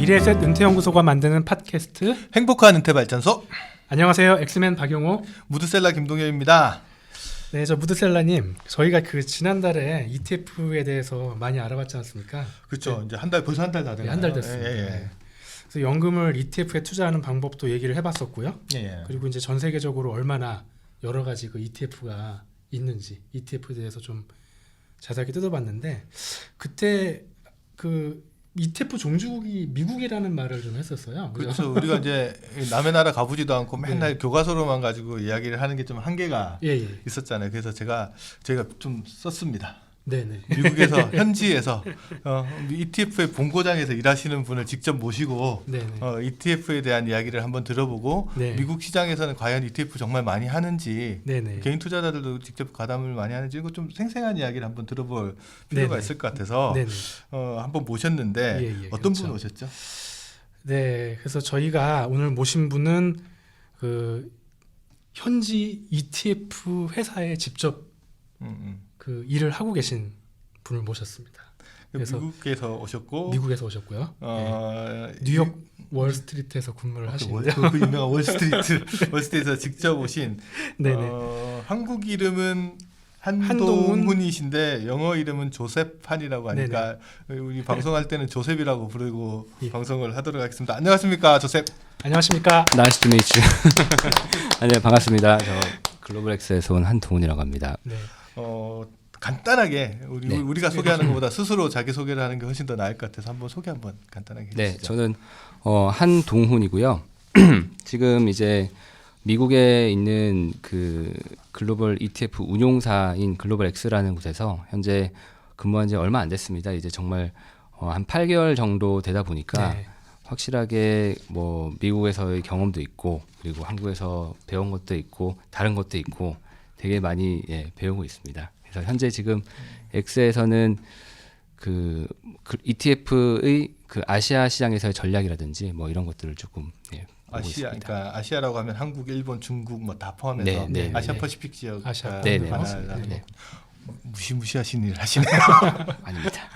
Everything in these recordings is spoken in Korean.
미래에셋 은퇴연구소가 만드는 팟캐스트 행복한 은퇴발전소. 안녕하세요. 엑스맨 박용호, 무드셀라 김동엽입니다. 네, 저 무드셀라님, 저희가 그 지난달에 ETF에 대해서 많이 알아봤지 않습니까? 그렇죠. 네. 이제 벌써 한 달 다 됐나요? 네, 한 달 됐습니다. 네. 그래서 연금을 ETF에 투자하는 방법도 얘기를 해봤었고요. 그리고 이제 전 세계적으로 얼마나 여러 가지 그 ETF가 있는지 ETF에 대해서 좀 자세하게 뜯어봤는데, 그때 그 ETF 종주국이 미국이라는 말을 좀 했었어요. 그렇죠. 우리가 이제 남의 나라 가보지도 않고 맨날 네. 교과서로만 가지고 이야기를 하는 게 좀 한계가 예. 있었잖아요. 그래서 저희가 좀 썼습니다. 네네. 미국에서 현지에서 ETF의 본고장에서 일하시는 분을 직접 모시고 ETF에 대한 이야기를 한번 들어보고 네. 미국 시장에서는 과연 ETF 정말 많이 하는지 네네. 개인 투자자들도 직접 가담을 많이 하는지 이거 좀 생생한 이야기를 한번 들어볼 필요가 있을 것 같아서 한번 모셨는데 어떤 분 오셨죠? 네, 그래서 저희가 오늘 모신 분은 그 현지 ETF 회사에 직접 그 일을 하고 계신 분을 모셨습니다. 그래서 미국에서 오셨고요. 뉴욕 월스트리트에서 근무를 하시는데요. 그 유명한 월스트리트에서 직접 오신 한국 이름은 한동훈이신데 영어 이름은 조셉한이라고 하니까 우리 방송할 때는 조셉이라고 부르고 방송을 하도록 하겠습니다. 안녕하십니까, 조셉. 안녕하십니까. Nice to meet you. 네, 반갑습니다. 저 글로벌엑스에서 온 한동훈이라고 합니다. 네. 간단하게 우리가 소개하는 것보다 스스로 자기 소개를 하는 게 훨씬 더 나을 것 같아서 한번 소개 한번 간단하게 해주시죠. 네, 저는 한동훈이고요. 지금 이제 미국에 있는 그 글로벌 ETF 운용사인 글로벌엑스라는 곳에서 현재 근무한 지 얼마 안 됐습니다. 이제 정말 한 8개월 정도 되다 보니까 확실하게 뭐 미국에서의 경험도 있고 그리고 한국에서 배운 것도 있고 다른 것도 있고 되게 많이 배우고 있습니다. 그래서 현재 지금 엑스에서는 그 ETF의 그 아시아 시장에서의 전략이라든지 뭐 이런 것들을 조금 보고 있습니다. 그러니까 아시아라고 하면 한국, 일본, 중국 뭐 다 포함해서 아시아 퍼시픽 지역 무시무시하신 일을 하시네요. 아닙니다.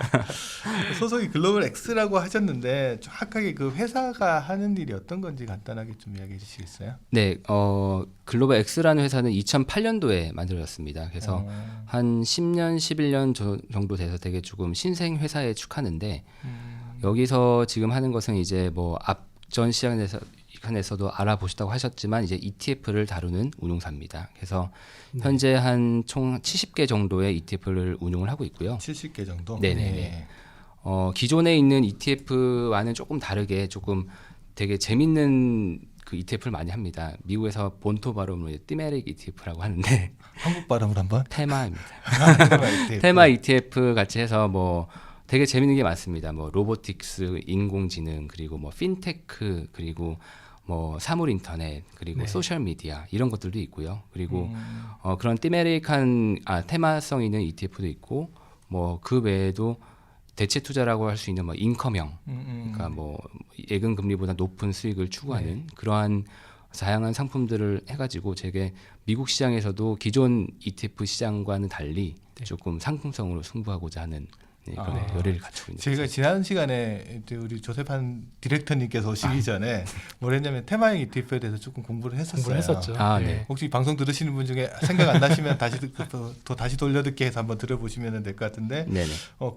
소속이 글로벌 X라고 하셨는데 정확하게 그 회사가 하는 일이 어떤 건지 간단하게 좀 이야기해 주시겠어요? 네, 글로벌 X라는 회사는 2008년도에 만들어졌습니다. 그래서 한 10년, 11년 정도 돼서 되게 조금 신생 회사에 축하는데 여기서 지금 하는 것은 이제 뭐 앞전 시간에서도 알아보셨다고 하셨지만 이제 ETF를 다루는 운용사입니다. 그래서 현재 한 총 70개 정도의 ETF를 운용을 하고 있고요. 70개 정도? 네네네. 기존에 있는 ETF와는 조금 다르게 조금 되게 재밌는 그 ETF를 많이 합니다. 미국에서 본토 발음으로 티메릭 ETF라고 하는데 한국 발음으로 한번? 테마입니다. 테마 ETF 같이 해서 뭐 되게 재밌는 게 많습니다. 뭐 로보틱스, 인공지능, 그리고 뭐 핀테크, 그리고 뭐 사물 인터넷, 그리고 소셜 미디어 이런 것들도 있고요. 그리고 그런 테마성 있는 ETF도 있고 뭐 그 외에도 대체 투자라고 할 수 있는 뭐 인컴형, 그러니까 뭐 예금 금리보다 높은 수익을 추구하는 그러한 다양한 상품들을 해가지고 제게 미국 시장에서도 기존 ETF 시장과는 달리 조금 상품성으로 승부하고자 하는 그런 열의를 갖추고 있는 저희가 거죠. 지난 시간에 우리 조셉한 디렉터님께서 오시기 전에 뭘 했냐면 테마형 ETF에 대해서 조금 공부를 했었죠. 네. 혹시 방송 들으시는 분 중에 생각 안 나시면 다시 돌려듣기 해서 한번 들어보시면 될 것 같은데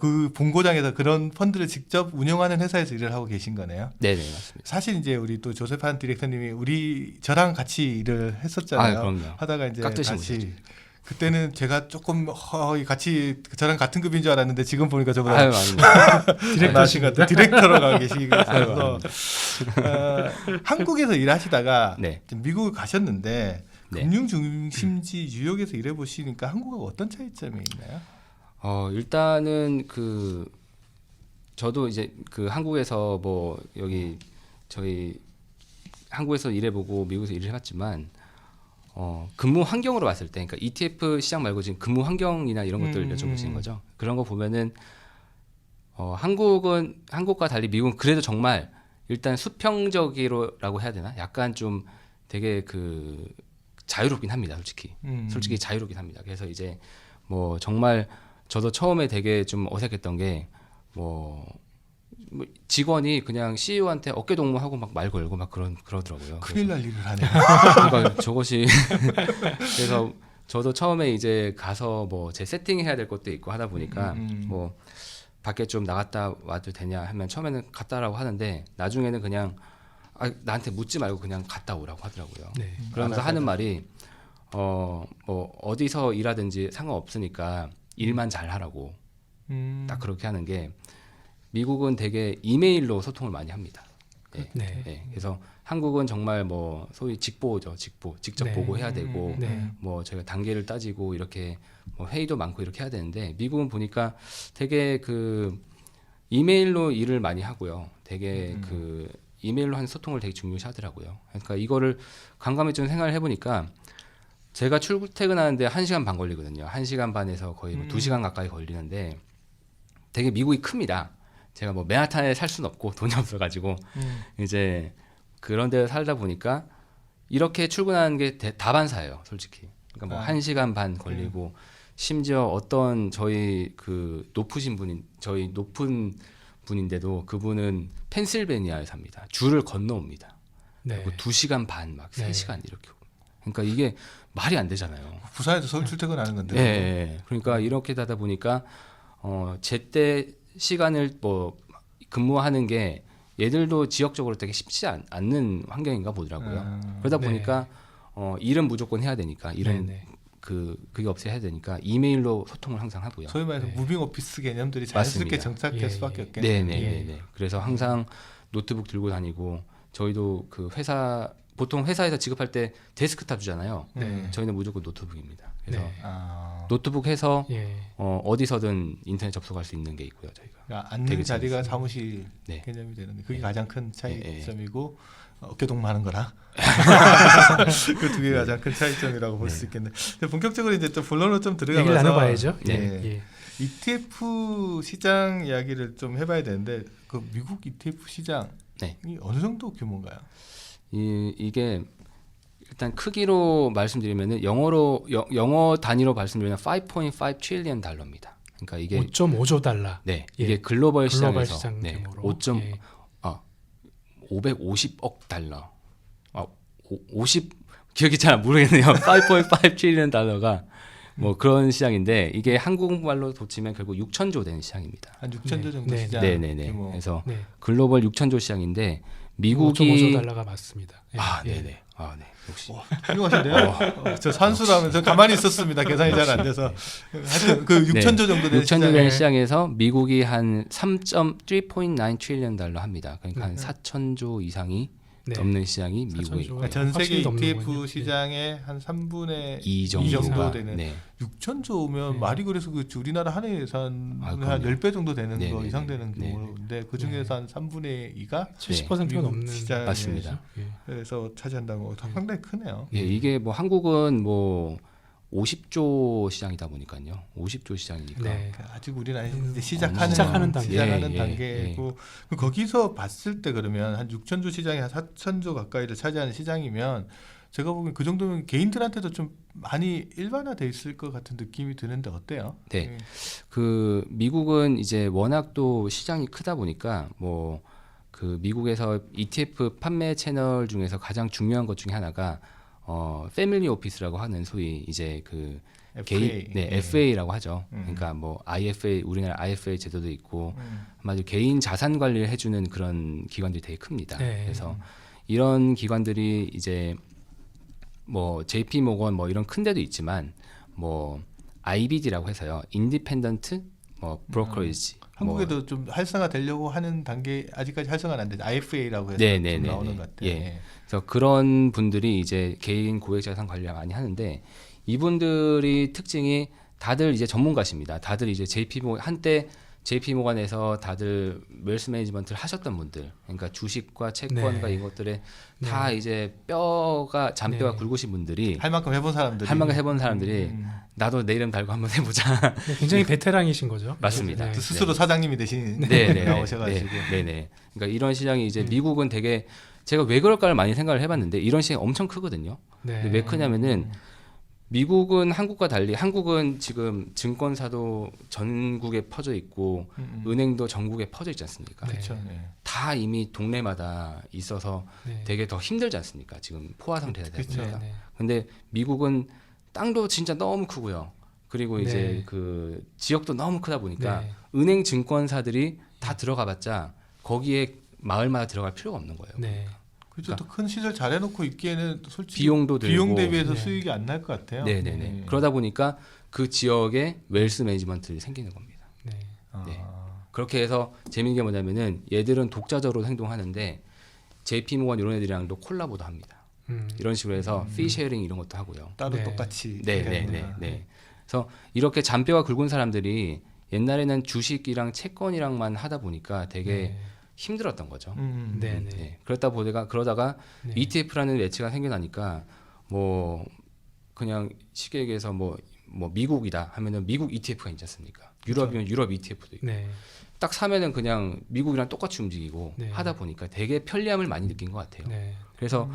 그 본고장에서 그런 펀드를 직접 운영하는 회사에서 일을 하고 계신 거네요. 네네, 맞습니다. 사실 이제 우리 또 조셉한 디렉터님이 저랑 같이 일을 했었잖아요. 그럼요. 하다가 이제 깍듯이 같이 그때는 제가 조금 같이 저랑 같은 급인 줄 알았는데 지금 보니까 저보다 디렉터로 가 계시면서 한국에서 일하시다가 미국을 가셨는데 금융 중심지 뉴욕에서 일해 보시니까 한국하고 어떤 차이점이 있나요? 일단은 저도 이제 그 한국에서 뭐 여기 저희 한국에서 일해보고 미국에서 일을 해봤지만 근무 환경으로 봤을 때, 그러니까 ETF 시장 말고 지금 근무 환경이나 이런 것들을 여쭤보시는 거죠. 그런 거 보면은 한국과 달리 미국은 그래도 정말 일단 수평적이라고 해야 되나? 약간 좀 되게 자유롭긴 합니다, 솔직히. 솔직히 자유롭긴 합니다. 그래서 이제 뭐 정말 저도 처음에 되게 좀 어색했던 게 뭐 뭐 직원이 그냥 CEO한테 어깨 동무하고 막 말 걸고 막 그러더라고요. 큰일 날 일을 하네요. 그러니까 저것이 그래서 저도 처음에 이제 가서 뭐 제 세팅해야 될 것도 있고 하다 보니까 뭐 밖에 좀 나갔다 와도 되냐 하면 처음에는 갔다라고 하는데 나중에는 그냥 나한테 묻지 말고 그냥 갔다 오라고 하더라고요. 네. 그러면서 하는 말이 뭐 어디서 일하든지 상관없으니까 일만 잘 하라고 딱 그렇게 하는 게 미국은 되게 이메일로 소통을 많이 합니다. 네. 네. 네. 그래서 한국은 정말 뭐 소위 직보죠, 직접 네. 보고 해야 되고 네. 뭐 저희가 단계를 따지고 이렇게 뭐 회의도 많고 이렇게 해야 되는데 미국은 보니까 되게 그 이메일로 일을 많이 하고요. 되게 그 이메일로 하는 소통을 되게 중요시하더라고요. 그러니까 이거를 강감에 좀 생각을 해보니까 제가 출퇴근하는데 1시간 반 걸리거든요. 1시간 반에서 거의 뭐 2시간 가까이 걸리는데 되게 미국이 큽니다. 제가 뭐 맨하탄에 살 수는 없고 돈이 없어가지고 이제 그런 데 살다 보니까 이렇게 출근하는 게 다반사예요, 솔직히. 그러니까 뭐 1시간 반 걸리고 심지어 어떤 저희 그 저희 높은 분인데도 그분은 펜실베니아에 삽니다. 줄을 건너옵니다. 네. 그리고 2시간 반 막 3시간 이렇게. 그러니까 이게 말이 안 되잖아요. 부산에서 서울 출퇴근하는 건데. 예. 그러니까 이렇게 하다 보니까 제때 시간을 뭐 근무하는 게 얘들도 지역적으로 되게 쉽지 않는 환경인가 보더라고요. 그러다 보니까 일은 무조건 해야 되니까 일은 그게 없이 해야 되니까 이메일로 소통을 항상 하고요. 소위 말해서 무빙 오피스 개념들이 자연스럽게 정착될 수밖에 없겠네요. 네. 그래서 항상 노트북 들고 다니고 저희도 그 보통 회사에서 지급할 때 데스크탑 주잖아요. 저희는 무조건 노트북입니다. 그래서 노트북 해서 어디서든 인터넷 접속할 수 있는 게 있고요. 저희가 그러니까 앉는 자리가 사무실 개념이 되는데 그게 가장 큰 차이점이고 어깨 동무하는 거랑 그 두 개가 가장 큰 차이점이라고 볼 수 있겠네요. 근데 본격적으로 이제 또 본론으로 좀 들어가면서 얘기를 나눠봐야죠. ETF 시장 이야기를 좀 해봐야 되는데 그 미국 ETF 시장이 어느 정도 규모인가요? 이게 일단 크기로 말씀드리면은 영어 단위로 말씀드리면 5.5 트릴리언 달러입니다. 그러니까 이게 5.5조 달러. 네, 이게 글로벌 시장에서 시장 규모로 550억 달러. 50 기억이 잘 모르겠네요. 5.5 트릴리언 달러가 뭐 그런 시장인데 이게 한국말로 돋치면 결국 6천조 되는 시장입니다. 한 6천조 정도 시장. 네네네. 그래서 글로벌 6천조 시장인데 미국이 5.5조 달러가 맞습니다. 네네. 역시 훌륭하신데요. 저 산수라면서 가만히 있었습니다. 계산이 잘 안 돼서 하여튼 그 6천조 정도 되는 6천조 되는 시장에서 미국이 한 3.9 트릴리언 달러 합니다. 그러니까 한 4천조 이상이 넘는 시장이 미국이고 전 세계 ETF 시장의 한 3분의 2 정도 되는 6천조면 말이 그래서 그 우리나라 한해 예산 한 10배 정도 되는 거 이상 되는 규모인데 그 중에서 한 3분의 2가 70%가 넘는 시장에 맞습니다. 그래서 차지한다는 거 상당히 크네요. 이게 뭐 한국은 뭐 50조 시장이다 보니까요. 50조 시장이니까. 아직 우리는 이제 시작하는 단계고 거기서 봤을 때 그러면 한 6천조 시장에 한 4천조 가까이를 차지하는 시장이면 제가 보기엔 그 정도면 개인들한테도 좀 많이 일반화돼 있을 것 같은 느낌이 드는데 어때요? 네. 그 미국은 이제 워낙 또 시장이 크다 보니까 뭐 그 미국에서 ETF 판매 채널 중에서 가장 중요한 것 중에 하나가 패밀리 오피스라고 하는 소위 이제 그 FA라고 하죠. 그러니까 뭐 IFA 우리나라 IFA 제도도 있고 아마도 개인 자산 관리를 해주는 그런 기관들이 되게 큽니다. 그래서 이런 기관들이 이제 뭐 JP 모건 뭐 이런 큰 데도 있지만 뭐 IBD라고 해서요. 인디펜던트 뭐 브로커리지. 한국에도 좀 활성화되려고 하는 단계 아직까지 활성화는 안 되죠. IFA라고 해서 좀 나오는 것 같아요. 그래서 그런 분들이 이제 개인 고액 자산 관리를 많이 하는데 이분들이 특징이 다들 이제 전문가십니다. 다들 이제 한때 JP 모건에서 다들 웰스 매니지먼트를 하셨던 분들, 그러니까 주식과 채권과 이것들에 다 이제 잔뼈가 굵으신 분들이 할 만큼 해본 사람들이 나도 내 이름 달고 한번 해보자. 굉장히 베테랑이신 거죠. 맞습니다. 스스로 사장님이 되신 나오셔가지고. 그러니까 이런 시장이 이제 미국은 되게 제가 왜 그럴까를 많이 생각을 해봤는데 이런 시장이 엄청 크거든요. 근데 왜 크냐면은 미국은 한국과 달리 한국은 지금 증권사도 전국에 퍼져 있고 은행도 전국에 퍼져 있지 않습니까? 그렇죠. 다 이미 동네마다 있어서 네. 되게 더 힘들지 않습니까? 지금 포화 상태가 되다 그렇죠. 보니까. 네. 근데 미국은 땅도 진짜 너무 크고요. 그리고 이제 네. 그 지역도 너무 크다 보니까 네. 은행 증권사들이 다 들어가봤자 거기에 마을마다 들어갈 필요가 없는 거예요. 네. 그렇죠. 또 큰 시설 잘 해놓고 있기에는 솔직히 비용도 들고 비용 대비해서 네. 수익이 안 날 것 같아요. 네네네. 그러다 보니까 그 지역에 웰스 매니지먼트가 생기는 겁니다. 네. 네. 그렇게 해서 재밌는 게 뭐냐면은 얘들은 독자적으로 행동하는데 JP 모건 이런 애들이랑도 콜라보도 합니다. 이런 식으로 해서 피 쉐어링 이런 것도 하고요. 따로 네. 똑같이. 네. 그래서 이렇게 잔뼈가 굵은 사람들이 옛날에는 주식이랑 채권이랑만 하다 보니까 되게 네. 힘들었던 거죠. 네. 네. 그러다가 네. ETF라는 매체가 생겨나니까 뭐 그냥 쉽게 얘기해서 뭐 미국이다 하면은 미국 ETF가 있지 않습니까? 유럽이면 유럽 ETF도 있고 네. 딱 사면은 그냥 미국이랑 똑같이 움직이고 네. 하다 보니까 되게 편리함을 많이 느낀 것 같아요. 네. 그래서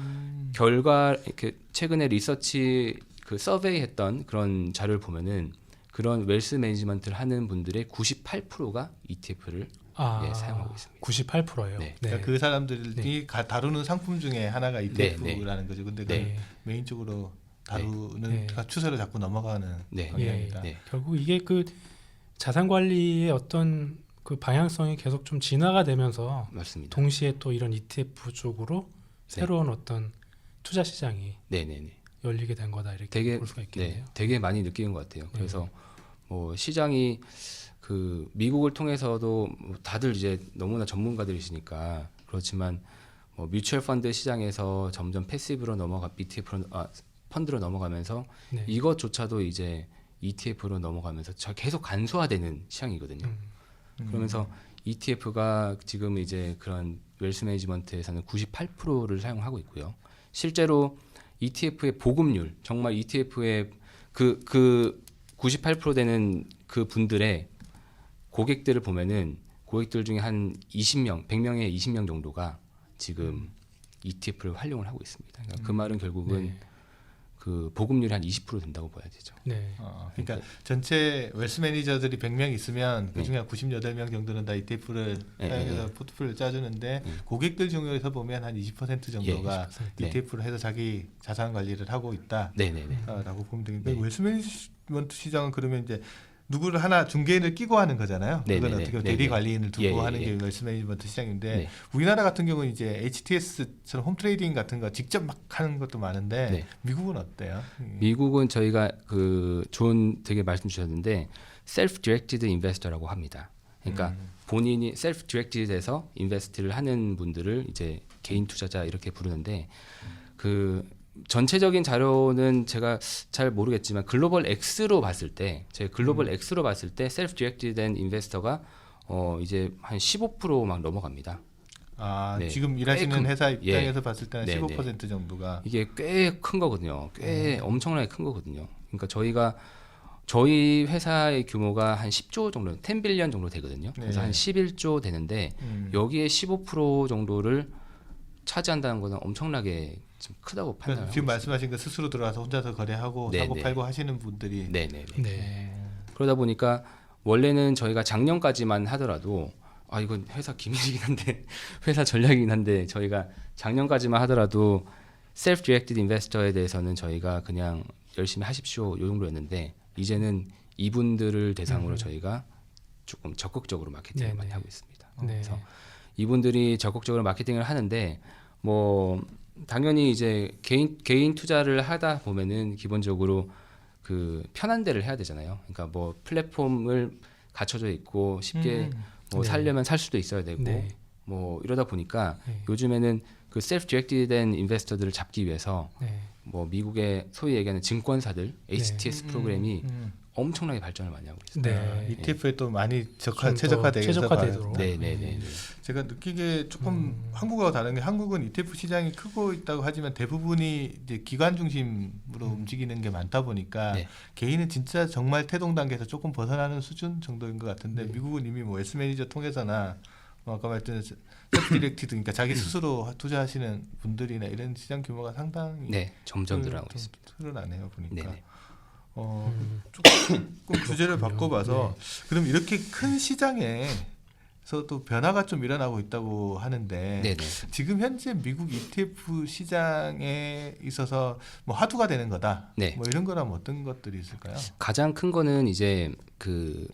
결과 이렇게 최근에 리서치 그 서베이 했던 그런 자료를 보면은 그런 웰스 매니지먼트를 하는 분들의 98%가 ETF를 사용하고 있습니다. 98%예요. 네. 그러니까 그 사람들이 다루는 상품 중에 하나가 ETF라는 거죠. 근데 네. 메인적으로 다루는 네. 추세로 자꾸 넘어가는 네. 방향이다. 네. 결국 이게 그 자산 관리의 어떤 그 방향성이 계속 좀 진화가 되면서 맞습니다. 동시에 또 이런 ETF 쪽으로 새로운 어떤 투자 시장이 네네네. 열리게 된 거다 이렇게 되게 볼 수가 있겠네요. 되게 많이 느끼는 것 같아요. 그래서 뭐 시장이 그 미국을 통해서도 뭐 다들 이제 너무나 전문가들이시니까 그렇지만 뭐 뮤추얼 펀드 시장에서 점점 패시브로 ETF로 펀드로 넘어가면서 네. 이것조차도 이제 ETF로 넘어가면서 계속 간소화되는 시장이거든요. 그러면서 ETF가 지금 이제 그런 웰스 매니지먼트에서는 98%를 사용하고 있고요. 실제로 ETF의 보급률, 정말 ETF의 그 98% 되는 그 분들의 고객들을 보면은 고객들 중에 한 20명, 100명에 20명 정도가 지금 ETF를 활용을 하고 있습니다. 그러니까 그 말은 결국은 그 보급률이 한 20% 된다고 봐야 되죠. 네. 그러니까 전체 웰스 매니저들이 100명 있으면 그중에 98명 정도는 다 ETF를 사용해서 포트폴리오를 짜주는데 고객들 중에서 보면 한 20% 정도가 20%. ETF를 해서 자기 자산 관리를 하고 있다. 네네네. 라고 보면 되는데 웰스 매니지먼트 시장은 그러면 이제 누구를 하나 중개인을 끼고 하는 거잖아요. 그건 어떻게 보면 대리 관리인을 두고 하는 게 웰스 매니지먼트 시장인데 우리나라 같은 경우는 이제 HTS처럼 홈트레이딩 같은 거 직접 막 하는 것도 많은데 미국은 어때요? 미국은 저희가 그 좋은 되게 말씀 주셨는데 셀프 디렉티드 인베스터라고 합니다. 그러니까 본인이 셀프 디렉티드에서 인베스트를 하는 분들을 이제 개인 투자자 이렇게 부르는데 그 전체적인 자료는 제가 잘 모르겠지만 글로벌 X로 봤을 때 셀프 디렉티드 인베스터가 이제 한 15% 넘어갑니다. 지금 일하시는 회사 입장에서 봤을 때는 15% 정도가 이게 꽤 큰 거거든요. 꽤 엄청나게 큰 거거든요. 그러니까 저희 회사의 규모가 한 10조 정도, 10빌리언 정도 되거든요. 그래서 한 11조 되는데 여기에 15% 정도를 차지한다는 거는 엄청나게 좀 크다고 판단합니다. 지금 말씀하신 거 스스로 들어와서 혼자서 거래하고 사고 팔고 하시는 분들이 그러다 보니까 원래는 저희가 작년까지만 하더라도 이건 회사 기밀이긴 한데 회사 전략이긴 한데 저희가 작년까지만 하더라도 셀프 디렉티드 인베스터에 대해서는 저희가 그냥 열심히 하십시오 이 정도였는데 이제는 이분들을 대상으로 저희가 조금 적극적으로 마케팅을 많이 하고 있습니다. 그래서 이분들이 적극적으로 마케팅을 하는데 뭐 당연히 이제 개인 투자를 하다 보면은 기본적으로 그 편한 데를 해야 되잖아요. 그러니까 뭐 플랫폼을 갖춰져 있고 쉽게 뭐 살려면 살 수도 있어야 되고 뭐 이러다 보니까 요즘에는 그 셀프 디렉티드 인베스터들을 잡기 위해서 뭐 미국의 소위 얘기하는 증권사들 HTS 프로그램이 엄청나게 발전을 많이 하고 있습니다. ETF에 또 많이 최적화되도록. 네네네. 제가 느끼기에 조금 한국하고 다른 게 한국은 ETF 시장이 크고 있다고 하지만 대부분이 이제 기관 중심으로 움직이는 게 많다 보니까 개인은 진짜 정말 태동 단계에서 조금 벗어나는 수준 정도인 것 같은데 미국은 이미 뭐 웰스 매니저 통해서나 뭐 아까 말했던 셀프 디렉티드 그러니까 자기 스스로 투자하시는 분들이나 이런 시장 규모가 상당히 점점 늘어나고 있습니다. 늘어나네요 보니까. 조금 주제를 바꿔봐서 그럼 이렇게 큰 시장에서 또 변화가 좀 일어나고 있다고 하는데 네네. 지금 현재 미국 ETF 시장에 있어서 뭐 화두가 되는 거다. 네. 뭐 이런 거라면 어떤 것들이 있을까요? 가장 큰 거는 이제 그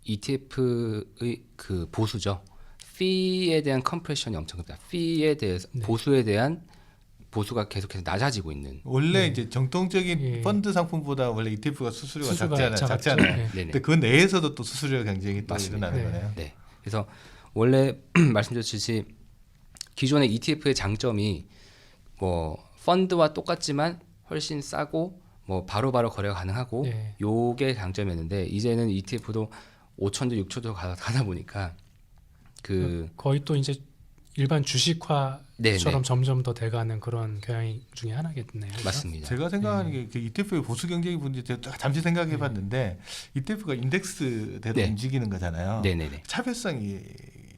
ETF의 그 보수죠. 피에 대한 컴프레션이 엄청 큽니다. 피에 대해서 네. 보수에 대한 보수가 계속해서 낮아지고 있는. 원래 이제 정통적인 예. 펀드 상품보다 원래 ETF가 수수료가 수수료가 작잖아요. 네. 네네. 근데 그 내에서도 또 수수료 경쟁이 또 맞습니다. 일어나는 네. 거네요. 네. 그래서 원래 말씀드렸듯이 기존의 ETF의 장점이 뭐 펀드와 똑같지만 훨씬 싸고 뭐 바로바로 거래가 가능하고 네. 요게 장점이었는데 이제는 ETF도 5천도 6천도 가다 보니까 그 거의 또 이제 일반 주식화처럼 네, 네. 점점 더 돼가는 그런 경향 중에 하나겠네요. 그렇죠? 맞습니다. 제가 생각하는 게 그 ETF의 보수 경쟁이 분지 제가 잠시 생각해봤는데 ETF가 인덱스대로 네. 움직이는 거잖아요. 네네네. 차별성이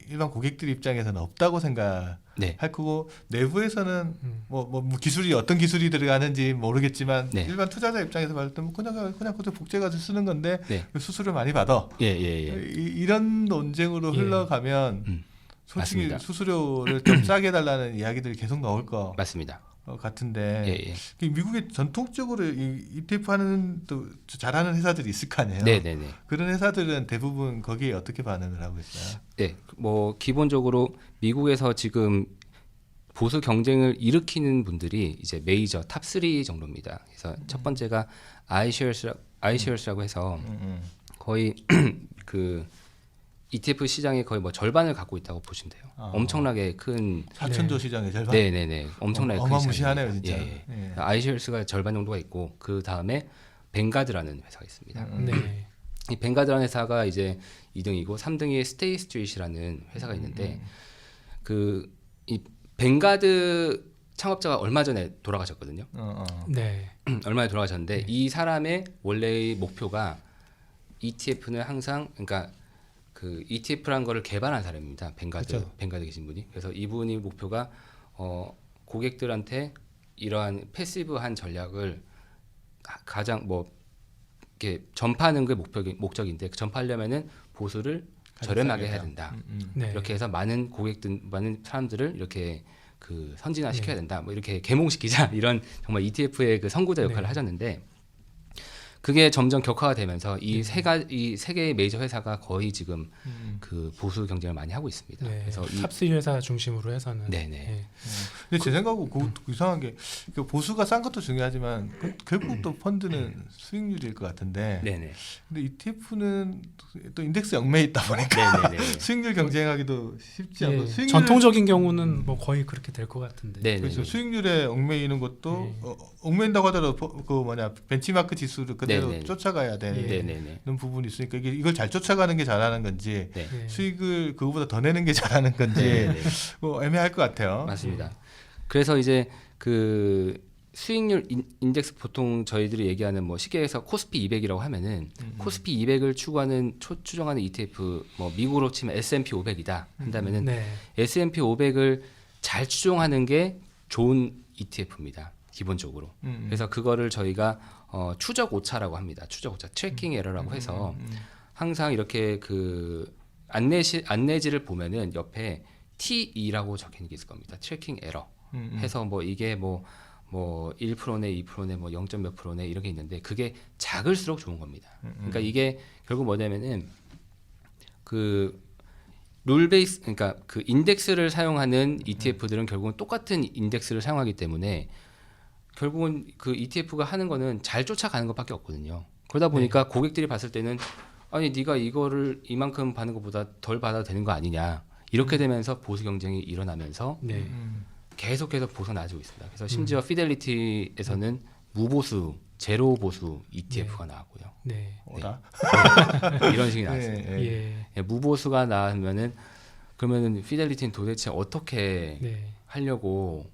일반 고객들 입장에서는 없다고 생각할 네. 거고 내부에서는 뭐 기술이 어떤 기술이 들어가는지 모르겠지만 네. 일반 투자자 입장에서 봤을 때 뭐 그냥 그것도 복제가서 쓰는 건데 네. 수수료 많이 받아. 예예예. 이런 논쟁으로 예. 흘러가면 솔직히 맞습니다. 수수료를 좀 싸게 달라는 이야기들이 계속 나올 거 맞습니다. 같은데 예예. 미국에 전통적으로 이 ETF 하는 또 잘하는 회사들이 있을 거 아니에요. 네네네. 그런 회사들은 대부분 거기에 어떻게 반응을 하고 있어요? 네. 뭐 기본적으로 미국에서 지금 보수 경쟁을 일으키는 분들이 이제 메이저 탑 3 정도입니다. 그래서 첫 번째가 iShares라고 해서 거의 그 ETF 시장의 거의 뭐 절반을 갖고 있다고 보시면 돼요. 엄청나게 큰 4천조 시장의 절반. 네네네. 엄청나게 큰 어마무시하네요, 시장이에요. 진짜. 예, 예. 예. iShares가 절반 정도가 있고 그 다음에 벵가드라는 회사가 있습니다. 네. 이 벵가드라는 회사가 이제 2등이고 3등이 스테이 스트리트라는 회사가 있는데 그 이 벵가드 창업자가 얼마 전에 돌아가셨거든요. 네. 얼마 전에 돌아가셨는데 이 사람의 원래의 목표가 ETF는 항상 그러니까 그 ETF라는 거를 개발한 사람입니다. 그렇죠. 벵가드 계신 분이. 그래서 이분이 목표가 고객들한테 이러한 패시브한 전략을 가장 뭐 이렇게 전파하는 게 목적인데 그 전파하려면은 보수를 저렴하게 해야 된다. 네. 이렇게 해서 많은 사람들을 이렇게 그 선진화 시켜야 네. 된다. 뭐 이렇게 계몽시키자 이런 정말 ETF의 그 선구자 역할을 네. 하셨는데 그게 점점 격화가 되면서 이 세 개의 메이저 회사가 거의 지금 그 보수 경쟁을 많이 하고 있습니다. 네. 그래서 탑3 회사 중심으로 해서는 네네. 예. 근데 제 생각은 이상한 게 보수가 싼 것도 중요하지만 결국 또 펀드는 수익률일 것 같은데 네네. 근데 ETF는 또 인덱스 얽매여 있다 보니까 네네네. 수익률 경쟁하기도 쉽지 않고 예. 수익률 전통적인 경우는 뭐 거의 그렇게 될 것 같은데. 네네. 그렇죠. 수익률에 얽매이는 것도 얽매인다고 하더라도 그 뭐냐 벤치마크 지수를 그대로 네네. 쫓아가야 되는 네네네. 부분이 있으니까 이걸 잘 쫓아가는 게 잘하는 건지 네. 예. 수익을 그거보다 더 내는 게 잘하는 건지 네네. 애매할 것 같아요. 맞습니다. 그래서 이제 그 수익률 인덱스 보통 저희들이 얘기하는 뭐 시계에서 코스피 200이라고 하면은 코스피 200을 추정하는 ETF 뭐 미국으로 치면 S&P 500이다 한다면은 네. S&P 500을 잘 추종하는 게 좋은 ETF입니다. 기본적으로. 그래서 그거를 저희가 추적 오차라고 합니다. 추적 오차, 트래킹 에러라고 해서 항상 이렇게 그 안내지를 보면은 옆에 TE라고 적혀 있는 게 있을 겁니다. 트래킹 에러. 해서 뭐 이게 뭐 1%네, 2%네, 뭐 0. 몇 %네 이렇게 있는데 그게 작을수록 좋은 겁니다. 그러니까 이게 결국 뭐냐면은 그 룰 베이스 그러니까 그 인덱스를 사용하는 ETF들은 결국은 똑같은 인덱스를 사용하기 때문에 결국은 그 ETF가 하는 거는 잘 쫓아가는 것밖에 없거든요. 그러다 보니까 고객들이 봤을 때는 아니 네가 이거를 이만큼 받는 것보다 덜 받아도 되는 거 아니냐 이렇게 되면서 보수 경쟁이 일어나면서 네. 계속해서 보수가 나아지고 있습니다. 그래서 심지어 피델리티에서는 무보수, 제로 보수 ETF가 나왔고요. 네. 뭐라? 이런 식이 나왔습니다. 예, 예. 예. 예, 무보수가 나오면은 그러면은 피델리티는 도대체 어떻게 네. 하려고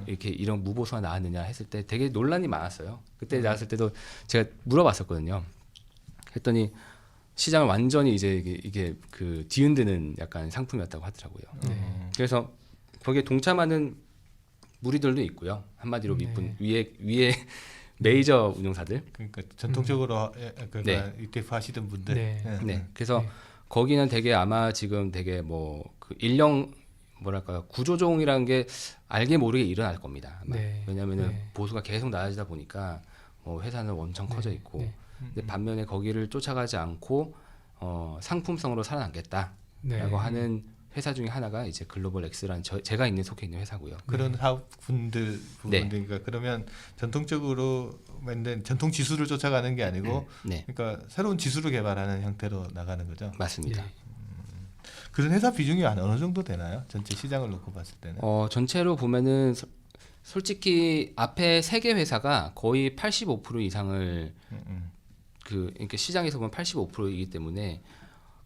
이렇게 이런 무보수가 나왔느냐 했을 때 되게 논란이 많았어요. 그때 나왔을 때도 제가 물어봤었거든요. 했더니 시장을 완전히 이제 이게 그 뒤흔드는 약간 상품이었다고 하더라고요. 네. 그래서 거기에 동참하는 무리들도 있고요. 한마디로 네. 위에 메이저 운용사들. 그러니까 전통적으로 그러니까 네. ETF 하시던 분들. 네. 네. 그래서 거기는 되게 아마 지금 되게 뭐 그 일령 뭐랄까요 구조종이라는 게 알게 모르게 일어날 겁니다. 아마. 네. 왜냐하면은 네. 보수가 계속 낮아지다 보니까 뭐 회사는 엄청 커져 있고, 네. 근데 반면에 거기를 쫓아가지 않고 상품성으로 살아남겠다라고 네. 하는 회사 중에 하나가 이제 글로벌 X라는 제가 있는 속해 있는 회사고요. 그런 사업분들 네. 부분이니까 그러면 전통적으로 만든 전통 지수를 쫓아가는 게 아니고 네, 그러니까 새로운 지수를 개발하는 형태로 나가는 거죠. 맞습니다. 예. 그런 회사 비중이 어느 정도 되나요? 전체 시장을 놓고 봤을 때는. 전체로 보면은 솔직히 앞에 세 개 회사가 거의 85% 이상을 그러니까 시장에서 보면 85%이기 때문에,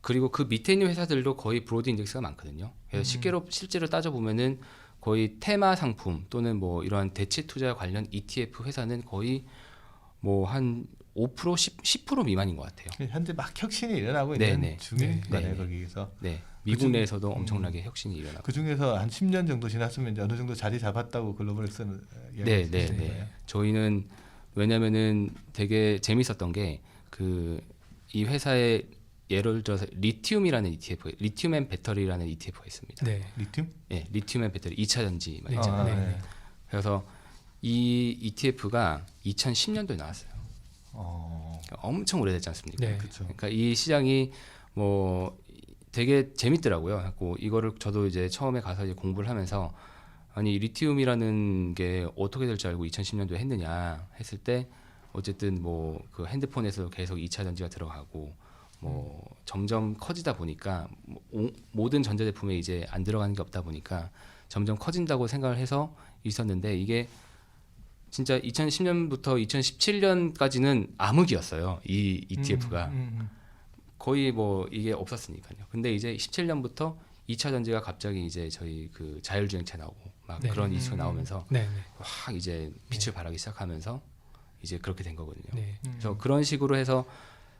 그리고 그 밑에 있는 회사들도 거의 브로드 인덱스가 많거든요. 그래서 실제로 따져 보면은 거의 테마 상품 또는 뭐 이러한 대체 투자 관련 ETF 회사는 거의 뭐 한 5% 10% 미만인 것 같아요. 현재 막 혁신이 일어나고 네, 있는 네. 중인 네, 거네요. 네. 거기에서. 네, 미국 내에서도 엄청나게 혁신이 일어나고. 그 중에서 한 10년 정도 지났으면 이제 어느 정도 자리 잡았다고 글로벌엑스는 네, 네, 이야기하시는 네. 거예요. 저희는 왜냐면은 되게 재밌었던 게 이 회사의 예를 들어서 리튬이라는 ETF, 리튬 앤 배터리라는 ETF가 있습니다. 네. 리튬? 네, 리튬 앤 배터리 2차 전지 네. 있잖아요. 네. 네. 그래서 이 ETF가 2010년도에 나왔어요. 그러니까 엄청 오래됐지 않습니까? 네. 그렇죠. 그러니까 이 시장이 뭐 되게 재밌더라고요. 그래서 이거를 저도 이제 처음에 가서 이제 공부를 하면서 아니 리튬이라는 게 어떻게 될 줄 알고 2010년도에 했느냐 했을 때 어쨌든 뭐 그 핸드폰에서 계속 2차 전지가 들어가고 뭐 점점 커지다 보니까 모든 전자제품에 이제 안 들어가는 게 없다 보니까 점점 커진다고 생각을 해서 있었는데, 이게 진짜 2010년부터 2017년까지는 암흑이었어요. 이 ETF가 거의 뭐 이게 없었으니까요. 근데 이제 17년부터 2차 전지가 갑자기 이제 저희 그 자율주행차 나오고 막 네. 그런 이슈가 나오면서 네. 네. 확 이제 빛을 발하기 시작하면서 이제 그렇게 된 거거든요. 네. 그래서 그런 식으로 해서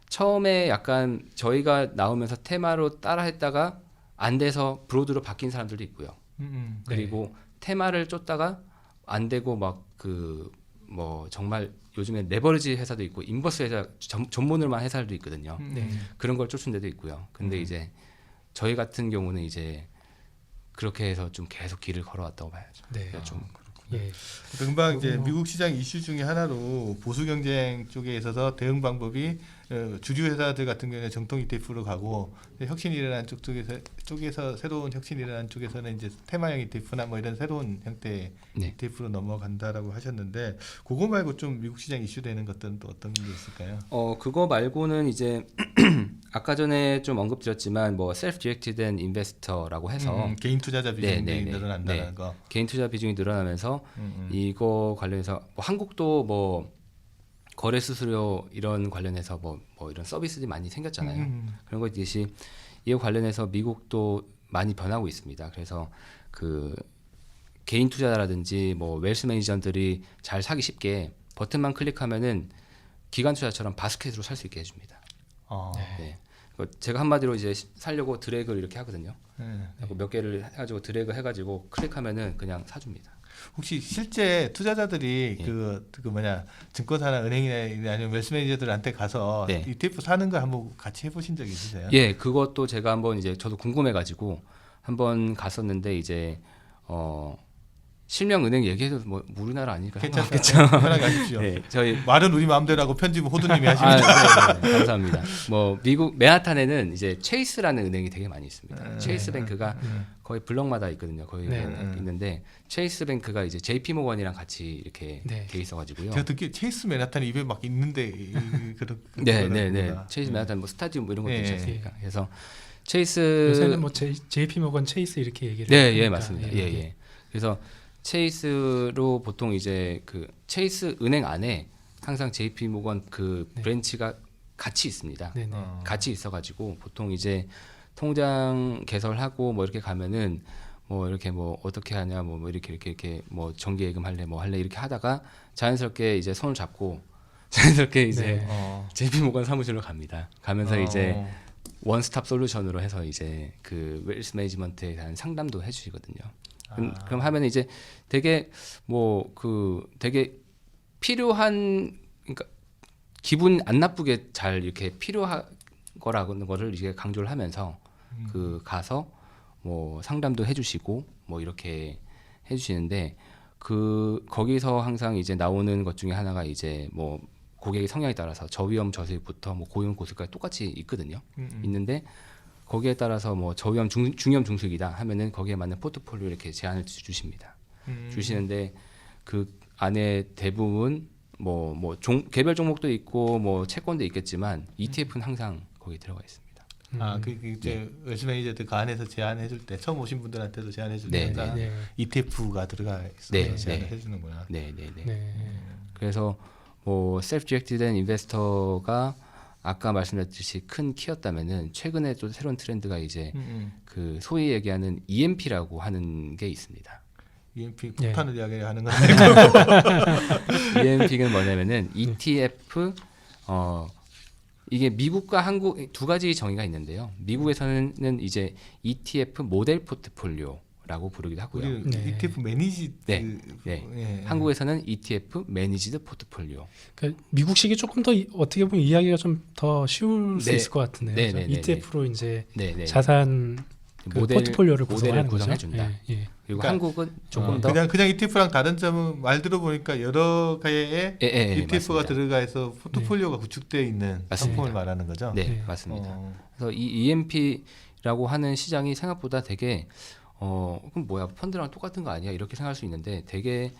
처음에 약간 저희가 나오면서 테마로 따라했다가 안 돼서 브로드로 바뀐 사람들도 있고요. 그리고 테마를 쫓다가 안 되고 막 그 뭐 정말 요즘에 레버리지 회사도 있고 인버스 회사 전문으로만 회사도 있거든요. 네. 그런 걸 쫓은 데도 있고요. 근데 이제 저희 같은 경우는 이제 그렇게 해서 좀 계속 길을 걸어왔다고 봐야죠. 네. 좀 예. 금방 이제 뭐- 미국 시장 이슈 중에 하나로 보수 경쟁 쪽에 있어서 대응 방법이 주류 회사들 같은 경우에 정통 ETF로 가고, 혁신이 일어난 쪽에서 새로운 혁신이 일어난 쪽에서는 이제 테마형 ETF나 뭐 이런 새로운 형태의 네. ETF로 넘어간다라고 하셨는데, 그거 말고 좀 미국 시장 이슈되는 것들은 또 어떤 게 있을까요? 그거 말고는 이제 아까 전에 좀 언급드렸지만 뭐 셀프 디렉티드 앤 인베스터라고 해서 개인 투자자 비중이 네, 네, 네. 늘어난다는 네. 거. 개인 투자 비중이 늘어나면서 이거 관련해서 뭐 한국도 뭐 거래 수수료 이런 관련해서 뭐 이런 서비스들이 많이 생겼잖아요. 그런 거 있듯이 이거 관련해서 미국도 많이 변하고 있습니다. 그래서 그 개인 투자자라든지 뭐 웰스 매니저들이 잘 사기 쉽게 버튼만 클릭하면은 기관 투자처럼 바스켓으로 살 수 있게 해줍니다. 네. 제가 한마디로 이제 살려고 드래그를 이렇게 하거든요. 그리고 몇 개를 해가지고 드래그 해가지고 클릭하면은 그냥 사줍니다. 혹시 실제 투자자들이 예. 그 뭐냐 증권사나 은행이나 아니면 웰스 매니저들한테 가서 네. ETF 사는 걸 한번 같이 해보신 적 있으세요? 예, 그것도 제가 한번 이제 저도 궁금해가지고 한번 갔었는데 이제 실명은행 얘기해도 뭐 우리나라 아니니까 괜찮죠? 편하게 하십시오. 네, 저희 말은 우리 마음대로 하고 편집은 호두님이 하시면 네, 감사합니다. 뭐 미국 맨하탄에는 이제 체이스라는 은행이 되게 많이 있습니다. 체이스 뱅크가 거의 블럭마다 있거든요. 거의 네. 있는데 체이스 뱅크가 이제 JP 모건이랑 같이 이렇게 네. 돼 있어가지고요. 제가 듣기에 체이스 맨하탄 입에 막 있는데 그런 네. 체이스 맨하탄 뭐 스타디움 뭐 이런 것도 예. 있지 않습니까? 그래서 체이스 요새는 뭐 JP 모건 체이스 이렇게 얘기를 네, 하니까. 예, 맞습니다. 예. 그래서 체이스로 보통 이제 그 체이스 은행 안에 항상 JP 모건 그 네. 브랜치가 같이 있습니다. 네, 네. 같이 있어가지고 보통 이제 통장 개설하고 뭐 이렇게 가면은 뭐 이렇게 뭐 어떻게 하냐 뭐 이렇게 뭐 정기 예금 할래 뭐 할래 이렇게 하다가 자연스럽게 이제 손을 잡고 자연스럽게 이제 JP 모건 사무실로 갑니다. 가면서 이제 원스톱 솔루션으로 해서 이제 그 웰스 매니지먼트에 대한 상담도 해주시거든요. 그럼 하면 이제 되게 뭐 그 되게 필요한 그러니까 기분 안 나쁘게 잘 이렇게 필요한 거라는 거를 이제 강조를 하면서 그 가서 뭐 상담도 해주시고 뭐 이렇게 해주시는데 그 거기서 항상 이제 나오는 것 중에 하나가 이제 뭐 고객의 성향에 따라서 저위험 저수익부터 뭐 고위험 고수익까지 똑같이 있거든요. 있는데 거기에 따라서 뭐 저위험 중위험 중수익이다 하면은 거기에 맞는 포트폴리오 이렇게 제안을 주십니다. 주시는데 그 안에 대부분 개별 종목도 있고 뭐 채권도 있겠지만 ETF는 항상 거기 들어가 있습니다. 이제 웰스 매니저들 그 안에서 제안해 줄 때 처음 오신 분들한테도 제안해 줄 네, 때가 네. ETF가 들어가 있어서 네, 제안을 네. 해 주는구나. 네. 네. 그래서 뭐 셀프 디렉티드 인베스터가 아까 말씀드렸듯이 큰 키였다면은 최근에 또 새로운 트렌드가 이제 그 소위 얘기하는 EMP라고 하는 게 있습니다. EMP 폭탄을 이야기하는 건데 EMP는 뭐냐면은 ETF 이게 미국과 한국 두 가지 정의가 있는데요. 미국에서는 이제 ETF 모델 포트폴리오라고 부르기도 하고요. 우리 ETF 매니지 한국에서는 ETF 매니지드 포트폴리오. 그러니까 미국식이 조금 더 어떻게 보면 이야기가 좀 더 쉬울 수 있을 것 같은데요. 네. ETF로 이제 네. 자산 그 포트폴리오를 구성하는 거죠. 구성해준다. 예. 그리고 그러니까 한국은 조금 더 그냥 ETF랑 다른 점은 말 들어보니까 여러 개의 ETF가 맞습니다. 들어가서 포트폴리오가 구축되어 있는 맞습니다. 상품을 말하는 거죠. 네, 맞습니다. 그래서 이 EMP라고 하는 시장이 생각보다 되게 그럼 뭐야 펀드랑 똑같은 거 아니야 이렇게 생각할 수 있는데 되게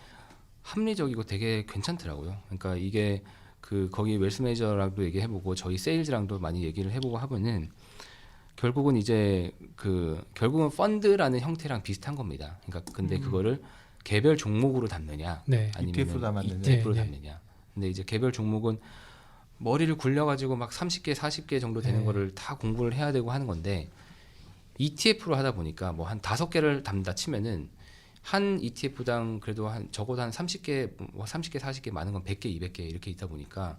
합리적이고 되게 괜찮더라고요. 그러니까 이게 그 거기 웰스 매니저랑도 얘기해보고 저희 세일즈랑도 많이 얘기를 해보고 하면은 결국은 이제 결국은 펀드라는 형태랑 비슷한 겁니다. 그러니까 근데 그거를 개별 종목으로 담느냐, 아니면 ETF로 담느냐. ETF로 담느냐. 근데 이제 개별 종목은 머리를 굴려가지고 막 30개, 40개 정도 되는 거를 다 공부를 해야 되고 하는 건데 ETF로 하다 보니까 뭐 한 5개를 담다 치면은 한 ETF당 그래도 적어도 한 30개, 뭐 30개, 40개 많은 건 100개, 200개 이렇게 있다 보니까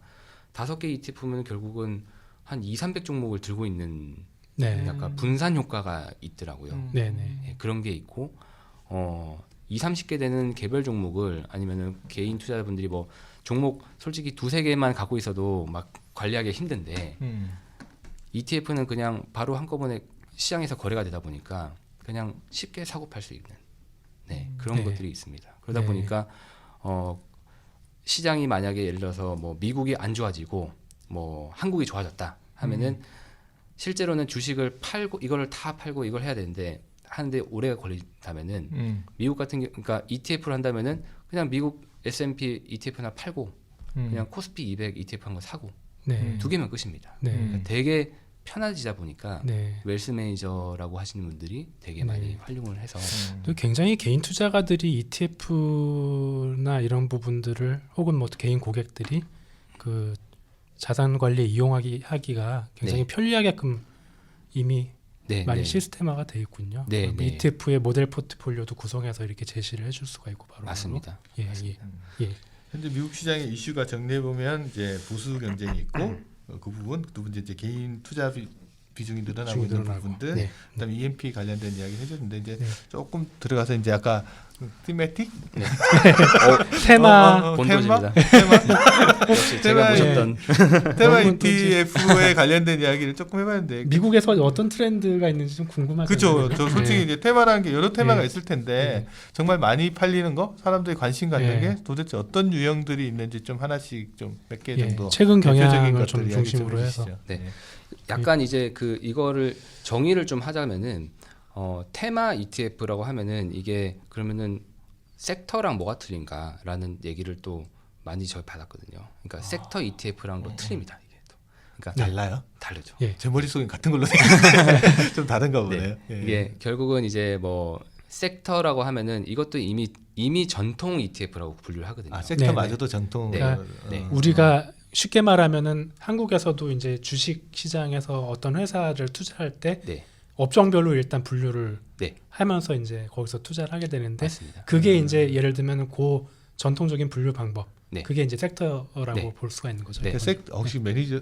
5개 ETF면 결국은 한 2, 300 종목을 들고 있는 약간 분산 효과가 있더라고요. 네, 그런 게 있고 2, 30개 되는 개별 종목을 아니면은 개인 투자자분들이 뭐 종목 솔직히 2, 3개만 갖고 있어도 막 관리하기 힘든데 ETF는 그냥 바로 한꺼번에 시장에서 거래가 되다 보니까 그냥 쉽게 사고 팔 수 있는 그런 것들이 있습니다. 그러다 보니까 시장이 만약에 예를 들어서 뭐 미국이 안 좋아지고 뭐 한국이 좋아졌다 하면은 실제로는 주식을 팔고 이거를 다 팔고 이걸 해야 되는데 하는데 오래 걸린다면은 미국 같은 경우 그러니까 ETF를 한다면은 그냥 미국 S&P ETF 하나 팔고 그냥 코스피 200 ETF 한 거 사고 2개면 끝입니다. 그러니까 되게 편해지다 보니까 웰스 매니저라고 하시는 분들이 되게 많이 활용을 해서 또 굉장히 개인 투자가들이 ETF나 이런 부분들을 혹은 뭐 개인 고객들이 그 자산 관리에 이용하기가 굉장히 편리하게끔 이미 많이 시스템화가 돼 있군요. ETF의 모델 포트폴리오도 구성해서 이렇게 제시를 해줄 수가 있고 바로 맞습니다. 예. 현재 미국 시장의 이슈가 정리해 보면 이제 보수 경쟁이 있고 그 부분 두 번째 이제 개인 투자 비중이 늘어나고 있는 부분들, 그다음에 EMP 관련된 이야기 해줬는데 이제 조금 들어가서 이제 아까 티메틱 테마 본도입니다. 역시 제가 보셨던 테마 ETF에 관련된 이야기를 조금 해봤는데 미국에서 어떤 트렌드가 있는지 좀 궁금하죠. 그렇죠. 저 솔직히 이제 테마라는 게 여러 테마가 있을 텐데 정말 많이 팔리는 거, 사람들이 관심 갖는 게 도대체 어떤 유형들이 있는지 좀 하나씩 좀 몇 개 정도 최근 대표적인 경향을 것들 좀 이야기 중심으로 해서 해주시죠. 약간 이제 이거를 정의를 좀 하자면은 테마 ETF라고 하면은 이게 그러면은 섹터랑 뭐가 틀린가라는 얘기를 또 많이 저희 받았거든요. 그러니까 섹터 ETF랑 또 틀립니다. 이게 또. 그러니까 달라요? 다르죠. 제 머릿속엔 같은 걸로 생각했는데 좀 다른가 보네요. 이게 결국은 이제 뭐 섹터라고 하면은 이것도 이미 전통 ETF라고 분류를 하거든요. 섹터마저도 전통. 우리가 쉽게 말하면은 한국에서도 이제 주식 시장에서 어떤 회사를 투자할 때 업종별로 일단 분류를 하면서 이제 거기서 투자를 하게 되는데 맞습니다. 그게 이제 예를 들면 그 전통적인 분류 방법 네. 그게 이제 섹터라고 네. 볼 수가 있는 거죠. 네. 혹시 매니저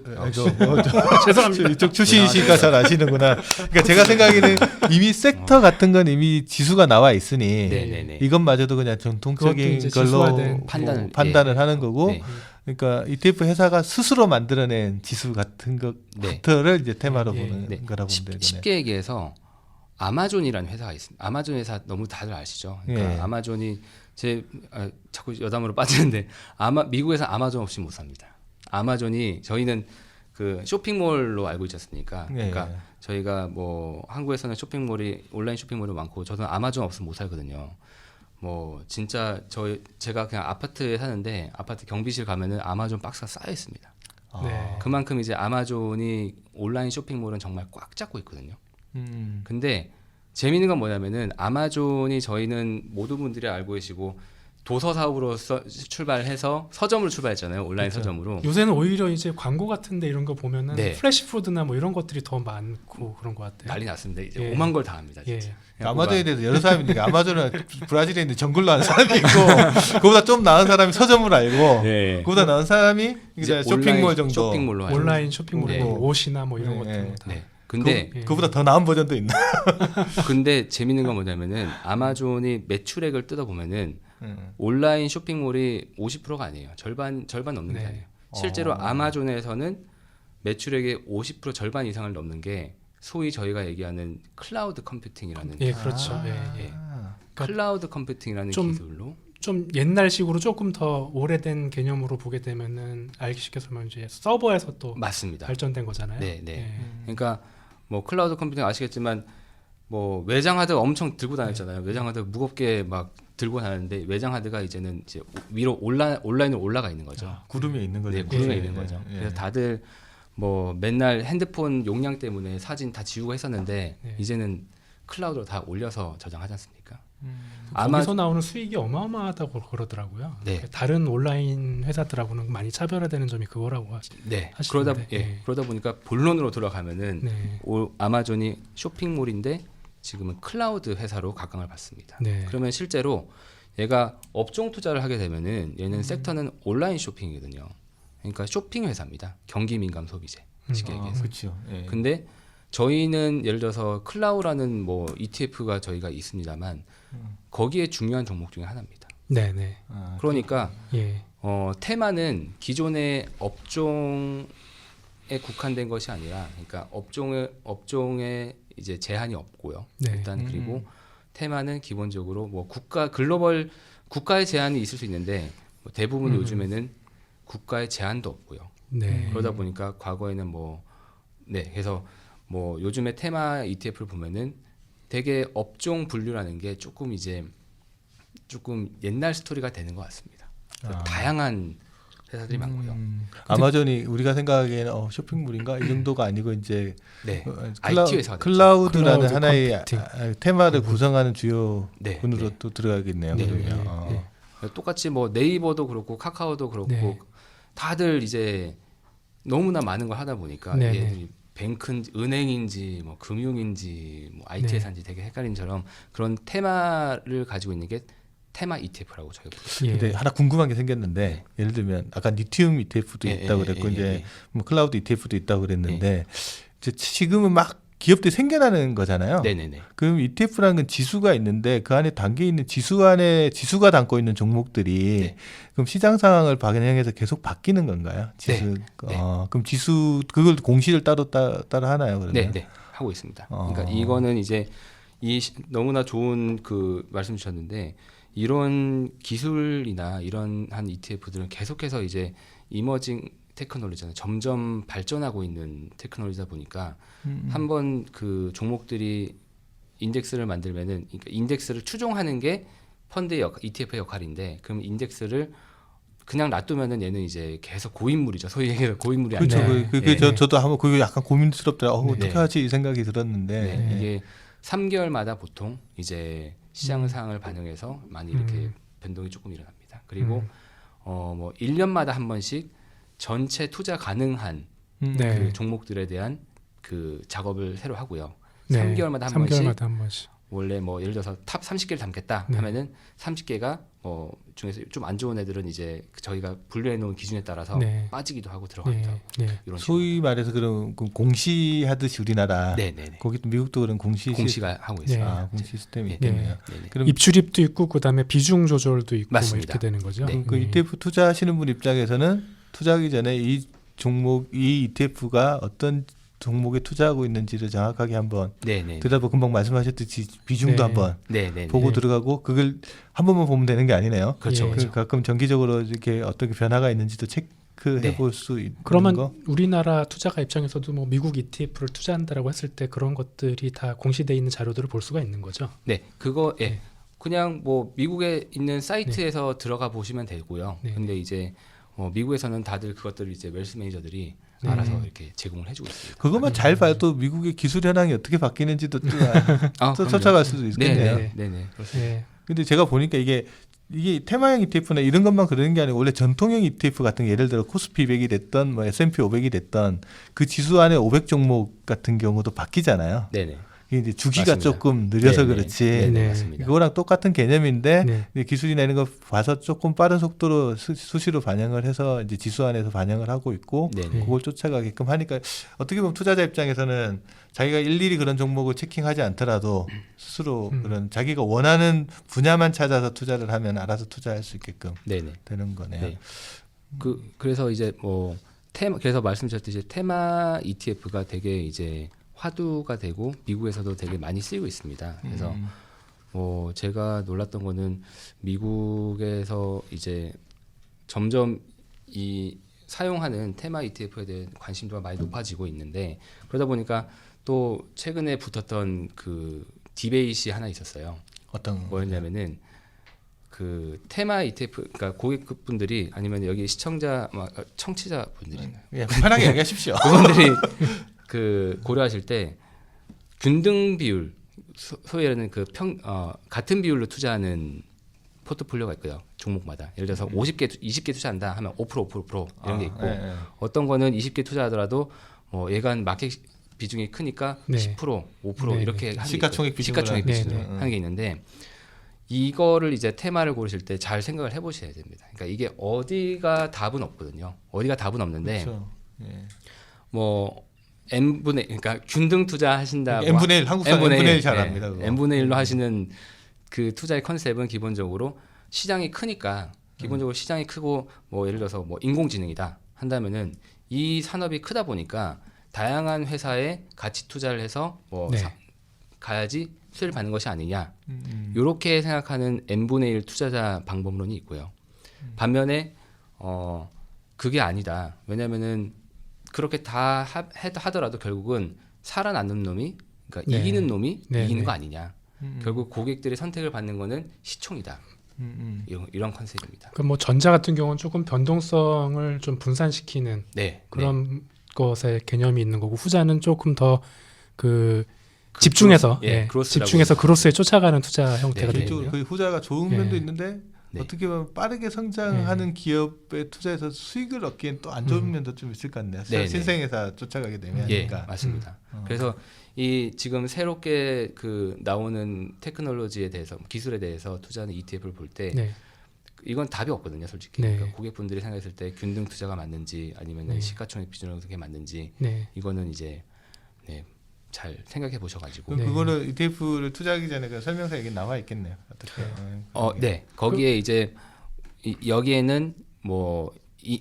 죄송합니다. 이쪽 출신이시니까 잘 아시는구나. 그러니까 제가 생각에는 이미 섹터 같은 건 이미 지수가 나와 있으니 네네네. 이것마저도 그냥 그것도 전통적인 이제 걸로 지수화된 판단을 하는 거고, 네. 그러니까 ETF 회사가 스스로 만들어낸 지수 같은 것들을 이제 테마로 보는 네. 거라고 보면 되겠네요. 쉽게 얘기해서 아마존이라는 회사가 있습니다. 아마존 회사 너무 다들 아시죠? 그러니까 예. 아마존이 자꾸 여담으로 빠지는데 미국에서 아마존 없이 못 삽니다. 아마존이 저희는 그 쇼핑몰로 알고 있지 않습니까? 그러니까 예. 저희가 뭐 한국에서는 쇼핑몰이 온라인 쇼핑몰이 많고 저는 아마존 없으면 못 살거든요. 뭐 진짜 제가 그냥 아파트에 사는데 아파트 경비실 가면은 아마존 박스가 쌓여 있습니다. 네. 그만큼 이제 아마존이 온라인 쇼핑몰은 정말 꽉 잡고 있거든요. 근데 재미있는 건 뭐냐면은 아마존이 저희는 모든 분들이 알고 계시고 도서 사업으로 출발해서 서점으로 출발했잖아요. 온라인 그렇죠. 서점으로. 요새는 오히려 이제 광고 같은데 이런 거 보면은 네. 플래시푸드나 뭐 이런 것들이 더 많고 그런 것 같아요. 난리 났습니다. 이제 예. 오만 걸 다 합니다. 진짜. 예. 그냥 아마존에 뭐가- 대해서 여러 사람이 있는데 아마존은 브라질에 있는 정글로 하는 사람이 있고 그보다 좀 나은 사람이 서점을 알고 네. 그보다 나은 사람이 이제 이제 쇼핑몰 온라인 정도 쇼핑몰로 하죠. 온라인 쇼핑몰 네. 뭐 옷이나 뭐 이런 네. 것들 다. 네. 근데 예. 그보다 더 나은 버전도 있나? 근데 재밌는 건 뭐냐면은 아마존이 매출액을 뜯어 보면은 온라인 쇼핑몰이 50%가 아니에요. 절반 넘는 게 네. 아니에요. 실제로 아마존에서는 매출액의 50% 절반 이상을 넘는 게 소위 저희가 얘기하는 클라우드 컴퓨팅이라는 예, 그렇죠. 예, 예. 클라우드 컴퓨팅이라는 좀 기술로 좀 옛날식으로 조금 더 오래된 개념으로 보게 되면은 알기 쉽게 설명하면 이제 서버에서 또 맞습니다. 발전된 거잖아요. 네, 네. 예. 그러니까 뭐 클라우드 컴퓨팅 아시겠지만 뭐 외장 하드 엄청 들고 다녔잖아요. 외장 하드 무겁게 막 들고 다녔는데 외장 하드가 이제는 이제 위로 온라인으로 올라가 있는 거죠. 구름에 있는 거죠. 네, 구름에 예, 있는 예, 거죠. 예. 그래서 다들 뭐 맨날 핸드폰 용량 때문에 사진 다 지우고 했었는데 네. 이제는 클라우드로 다 올려서 저장하지 않습니까? 거기서 나오는 수익이 어마어마하다고 그러더라고요. 네. 다른 온라인 회사들하고는 많이 차별화되는 점이 그거라고 네. 하시는데, 예. 그러다 보니까 본론으로 돌아가면은 네. 아마존이 쇼핑몰인데 지금은 클라우드 회사로 각광을 받습니다. 네. 그러면 실제로 얘가 업종 투자를 하게 되면은 얘는 섹터는 온라인 쇼핑이거든요. 그러니까 쇼핑 회사입니다. 경기 민감 소비재 쉽게 얘기해서. 그렇죠. 예. 근데 저희는 예를 들어서 클라우라는 뭐 ETF가 저희가 있습니다만 거기에 중요한 종목 중에 하나입니다. 네, 네. 그러니까 예. 테마는 기존의 업종에 국한된 것이 아니라, 그러니까 업종에 이제 제한이 없고요. 네. 일단 그리고 테마는 기본적으로 뭐 글로벌 국가의 제한이 있을 수 있는데 뭐 대부분 요즘에는 국가의 제한도 없고요. 네. 그러다 보니까 과거에는 그래서 뭐 요즘에 테마 ETF를 보면은 되게 업종 분류라는 게 조금 옛날 스토리가 되는 것 같습니다. 그래서 다양한 회사들이 많고요. 아마존이 우리가 생각하기에는 쇼핑몰인가 이 정도가 아니고 이제 네. IT 회사가 됐죠. 클라우드라는 클라우드 하나의 컴퓨팅. 테마를 구성하는 주요 네, 군으로 네. 또 들어가겠네요. 네, 그러면. 네. 똑같이 뭐 네이버도 그렇고 카카오도 그렇고 네. 다들 이제 너무나 많은 걸 하다 보니까 네, 얘들이 뱅크인지 은행인지 뭐 금융인지 뭐 IT 네. 회사인지 되게 헷갈린처럼 그런 테마를 가지고 있는 게 테마 ETF라고 저희가 부르죠. 예. 근데 하나 궁금한 게 생겼는데 예를 들면 아까 리튬 ETF도 있다고 그랬고 이제 뭐 클라우드 ETF도 있다고 그랬는데 이제 지금은 막 기업들이 생겨나는 거잖아요. 네네네. 그럼 ETF라는 건 지수가 있는데 그 안에 담겨 있는 지수 안에 지수가 담고 있는 종목들이 네. 그럼 시장 상황을 반영해서 계속 바뀌는 건가요? 지수. 네. 그럼 지수 그걸 공시를 따로 하나요? 그러면? 네, 하고 있습니다. 그러니까 이거는 이제 너무나 좋은 그 말씀 주셨는데 이런 기술이나 이런 한 ETF들은 계속해서 이제 이머징 테크놀로지잖아요. 점점 발전하고 있는 테크놀로지다 보니까 한번 그 종목들이 인덱스를 만들면은 그러니까 인덱스를 추종하는 게 펀드의 ETF의 역할인데 그럼 인덱스를 그냥 놔두면은 얘는 이제 계속 고인물이죠. 소위 얘기해서 고인물이 그렇죠. 아니라 그게 저도 한번 그게 약간 고민스럽더라. 네. 어떻게 하지 이 생각이 들었는데. 이게 3개월마다 보통 이제 시장 상황을 반영해서 많이 이렇게 변동이 조금 일어납니다. 그리고 뭐 1년마다 한 번씩 전체 투자 가능한 네. 그 종목들에 대한 그 작업을 새로 하고요. 네. 3개월마다 한 번씩 3개월마다 한 번씩. 원래 뭐 예를 들어서 탑 30개를 담겠다 하면은 30개가 중에서 좀 안 좋은 애들은 이제 저희가 분류해 놓은 기준에 따라서 빠지기도 하고 들어가기도 하고 이런 소위 말해서 그런 공시하듯이 우리나라 네네네. 거기도 미국도 그런 공시가 하고 있어요. 공시 시스템이 있겠네요. 그럼 입출입도 있고 그다음에 비중 조절도 있고 뭐 맞습니다. 이렇게 되는 거죠. 그 ETF 투자하시는 분 입장에서는 투자하기 전에 이 ETF가 어떤 종목에 투자하고 있는지를 정확하게 한번 들여다보고 금방 말씀하셨듯이 비중도 한번 보고 들어가고 그걸 한 번만 보면 되는 게 아니네요. 그렇죠. 그렇죠. 가끔 정기적으로 이렇게 어떻게 변화가 있는지도 체크해 볼 수 있는 그러면 거. 우리나라 투자가 입장에서도 뭐 미국 ETF를 투자한다라고 했을 때 그런 것들이 다 공시되어 있는 자료들을 볼 수가 있는 거죠. 네, 그거 그냥 뭐 미국에 있는 사이트에서 들어가 보시면 되고요. 근데 이제 미국에서는 다들 그것들을 이제 웰스 매니저들이 알아서 이렇게 제공을 해주고 있어요. 그것만 잘 봐도 또 미국의 기술 현황이 어떻게 바뀌는지도 또 쫓아갈 수도 있겠네요. 네네. 그렇습니다. 근데 제가 보니까 이게 테마형 ETF나 이런 것만 그러는 게 아니고 원래 전통형 ETF 같은 게 예를 들어 코스피 100이 됐던 뭐 S&P 500이 됐던 그 지수 안에 500 종목 같은 경우도 바뀌잖아요. 네네. 이게 이제 주기가 맞습니다. 조금 느려서 네네. 그렇지. 네네, 맞습니다. 그거랑 똑같은 개념인데 기술이나 이런 거 봐서 조금 빠른 속도로 수시로 반영을 해서 이제 지수 안에서 반영을 하고 있고 그걸 쫓아가게끔 하니까 어떻게 보면 투자자 입장에서는 자기가 일일이 그런 종목을 체킹하지 않더라도 스스로 그런 자기가 원하는 분야만 찾아서 투자를 하면 알아서 투자할 수 있게끔 되는 거네요. 네. 그래서 이제 뭐 그래서 말씀드렸듯이 테마 ETF가 되게 이제 화두가 되고 미국에서도 되게 많이 쓰이고 있습니다. 그래서 제가 놀랐던 거는 미국에서 이제 점점 이 사용하는 테마 ETF에 대한 관심도가 많이 높아지고 있는데 그러다 보니까 또 최근에 붙었던 그 디베이시 하나 있었어요. 어떤 뭐였냐면은 그 테마 ETF 그러니까 고객분들이 아니면 여기 청취자분들이 편하게 얘기하십시오. 그분들이 그 고려하실 때 균등 비율 소위 말하는 같은 비율로 투자하는 포트폴리오가 있고요. 종목마다. 예를 들어서 20개 투자한다 하면 5% 이런 게 있고 어떤 거는 20개 투자하더라도 얘가 마켓 비중이 크니까 10%, 5% 이렇게 시가총액 비중으로 하는 게 있는데 이거를 이제 테마를 고르실 때 잘 생각을 해보셔야 됩니다. 그러니까 이게 어디가 답은 없거든요. 어디가 답은 없는데 뭐 n분의 그러니까 균등 투자 하신다고 n분의 1 한국 사람 n분의 1 잘 압니다. n분의 1로 하시는 그 투자의 컨셉은 기본적으로 시장이 크니까 기본적으로 시장이 크고 뭐 예를 들어서 뭐 인공지능이다 한다면은 이 산업이 크다 보니까 다양한 회사에 같이 투자를 해서 가야지 수혜를 받는 것이 아니냐 이렇게 생각하는 n분의 1 투자자 방법론이 있고요. 반면에 그게 아니다. 왜냐하면은 그렇게 다 하더라도 결국은 살아남는 놈이 그러니까 이기는 놈이 이기는 거 아니냐. 결국 고객들의 선택을 받는 거는 시총이다. 이런 컨셉입니다. 그럼 뭐 전자 같은 경우는 조금 변동성을 좀 분산시키는 그런 것의 개념이 있는 거고 후자는 조금 더 집중해서 집중해서 그로스에 쫓아가는 투자 형태가 되겠네요. 그 후자가 좋은 면도 있는데 어떻게 보면 빠르게 성장하는 기업에 투자해서 수익을 얻기엔 또 안 좋은 면도 좀 있을 것 같네요. 신생회사 쫓아가게 되면. 맞습니다. 그래서 이 지금 새롭게 나오는 테크놀로지에 대해서 기술에 대해서 투자하는 ETF를 볼 때 이건 답이 없거든요, 솔직히. 그러니까 고객분들이 생각했을 때 균등 투자가 맞는지 아니면 시가총액 비중으로 그게 맞는지 이거는 이제 잘 생각해 보셔가지고. 그거를 ETF를 투자하기 전에 그 설명서 여기 나와 있겠네요. 어떻게? 거기에 이제 여기에는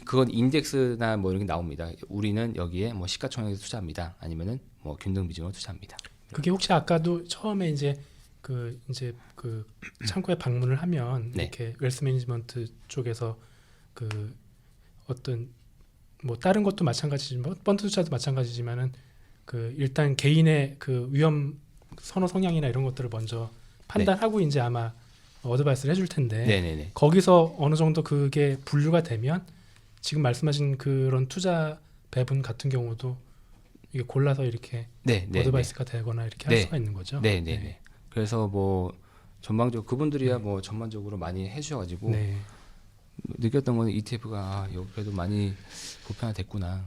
그건 인덱스나 뭐 이런 게 나옵니다. 우리는 여기에 뭐 시가총액에 투자합니다. 아니면은 뭐 균등 비중으로 투자합니다. 그게 혹시 아까도 처음에 이제 그 창구에 방문을 하면 이렇게 웰스 매니지먼트 쪽에서 그 어떤 뭐 다른 것도 마찬가지지만 펀드 투자도 마찬가지지만은 일단 개인의 그 위험 선호 성향이나 이런 것들을 먼저 판단하고 이제 아마 어드바이스를 해줄 텐데 거기서 어느 정도 그게 분류가 되면 지금 말씀하신 그런 투자 배분 같은 경우도 이게 골라서 이렇게 어드바이스가 되거나 이렇게 할 수가 있는 거죠. 그래서 뭐 전반적으로 그분들이야 뭐 전반적으로 많이 해주셔가지고 느꼈던 거는 ETF가 그래도 많이 보편화됐구나.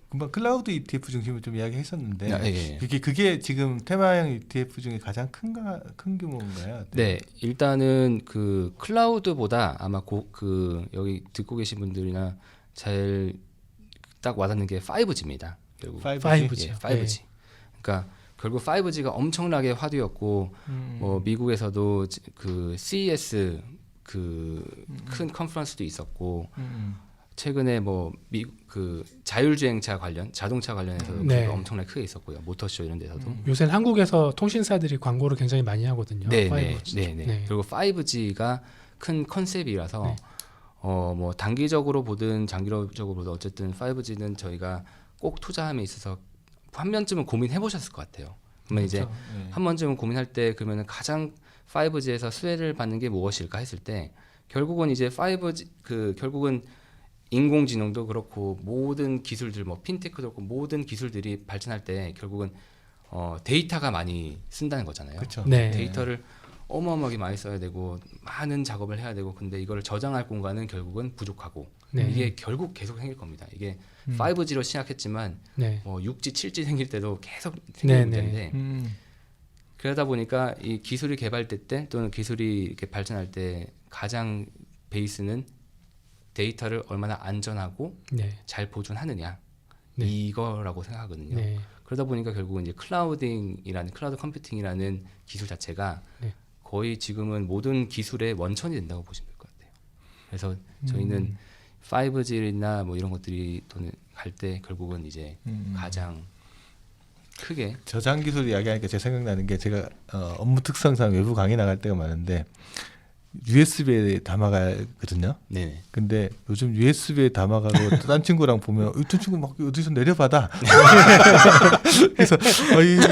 금방 클라우드 ETF 중심으로 좀 이야기했었는데 예. 그게 지금 테마형 ETF 중에 가장 큰 규모인가요? 네, 일단은 그 클라우드보다 아마 여기 듣고 계신 분들이나 제일 딱 와닿는 게 5G입니다. 결국 5G. 예, 5G. 그러니까 결국 5G가 엄청나게 화두였고 뭐 미국에서도 그 CES 그 큰 컨퍼런스도 있었고 최근에 뭐 그 자율주행차 관련 자동차 관련해서도 네. 엄청나게 크게 있었고요. 모터쇼 이런 데서도. 요새는 한국에서 통신사들이 광고를 굉장히 많이 하거든요. 네. 5G. 네. 그리고 5G가 큰 컨셉이라서 네. 뭐 단기적으로 보든 장기적으로 보든 어쨌든 5G는 저희가 꼭 투자함에 있어서 한 번쯤은 고민해 보셨을 것 같아요. 그러면 이제 한 번쯤은 고민할 때 그러면 가장 5G에서 수혜를 받는 게 무엇일까 했을 때 결국은 이제 5G 결국은 인공지능도 그렇고 모든 기술들 뭐 핀테크도 그렇고 모든 기술들이 발전할 때 결국은 데이터가 많이 쓴다는 거잖아요. 그렇죠. 네. 데이터를 어마어마하게 많이 써야 되고 많은 작업을 해야 되고 근데 이거를 저장할 공간은 결국은 부족하고 네. 이게 결국 계속 생길 겁니다. 이게 5G로 시작했지만 네. 뭐 6G, 7G 생길 때도 계속 네, 생기는 문제인데 그러다 보니까 이 기술이 개발될 때 또는 기술이 이렇게 발전할 때 가장 베이스는 데이터를 얼마나 안전하고 네. 잘 보존하느냐 네. 이거라고 생각하거든요. 네. 그러다 보니까 결국은 이제 클라우드 컴퓨팅이라는 기술 자체가 네. 거의 지금은 모든 기술의 원천이 된다고 보시면 될 것 같아요. 그래서 저희는 5G나 뭐 이런 것들이 또는 갈 때 결국은 이제 가장 크게 저장 기술 이야기하니까 제 생각나는 게 제가 업무 특성상 외부 강의 나갈 때가 많은데 USB에 담아가거든요. 네. 근데 요즘 USB에 담아가고 딴 친구랑 보면 어떤 친구 막 어디서 내려받아. 그래서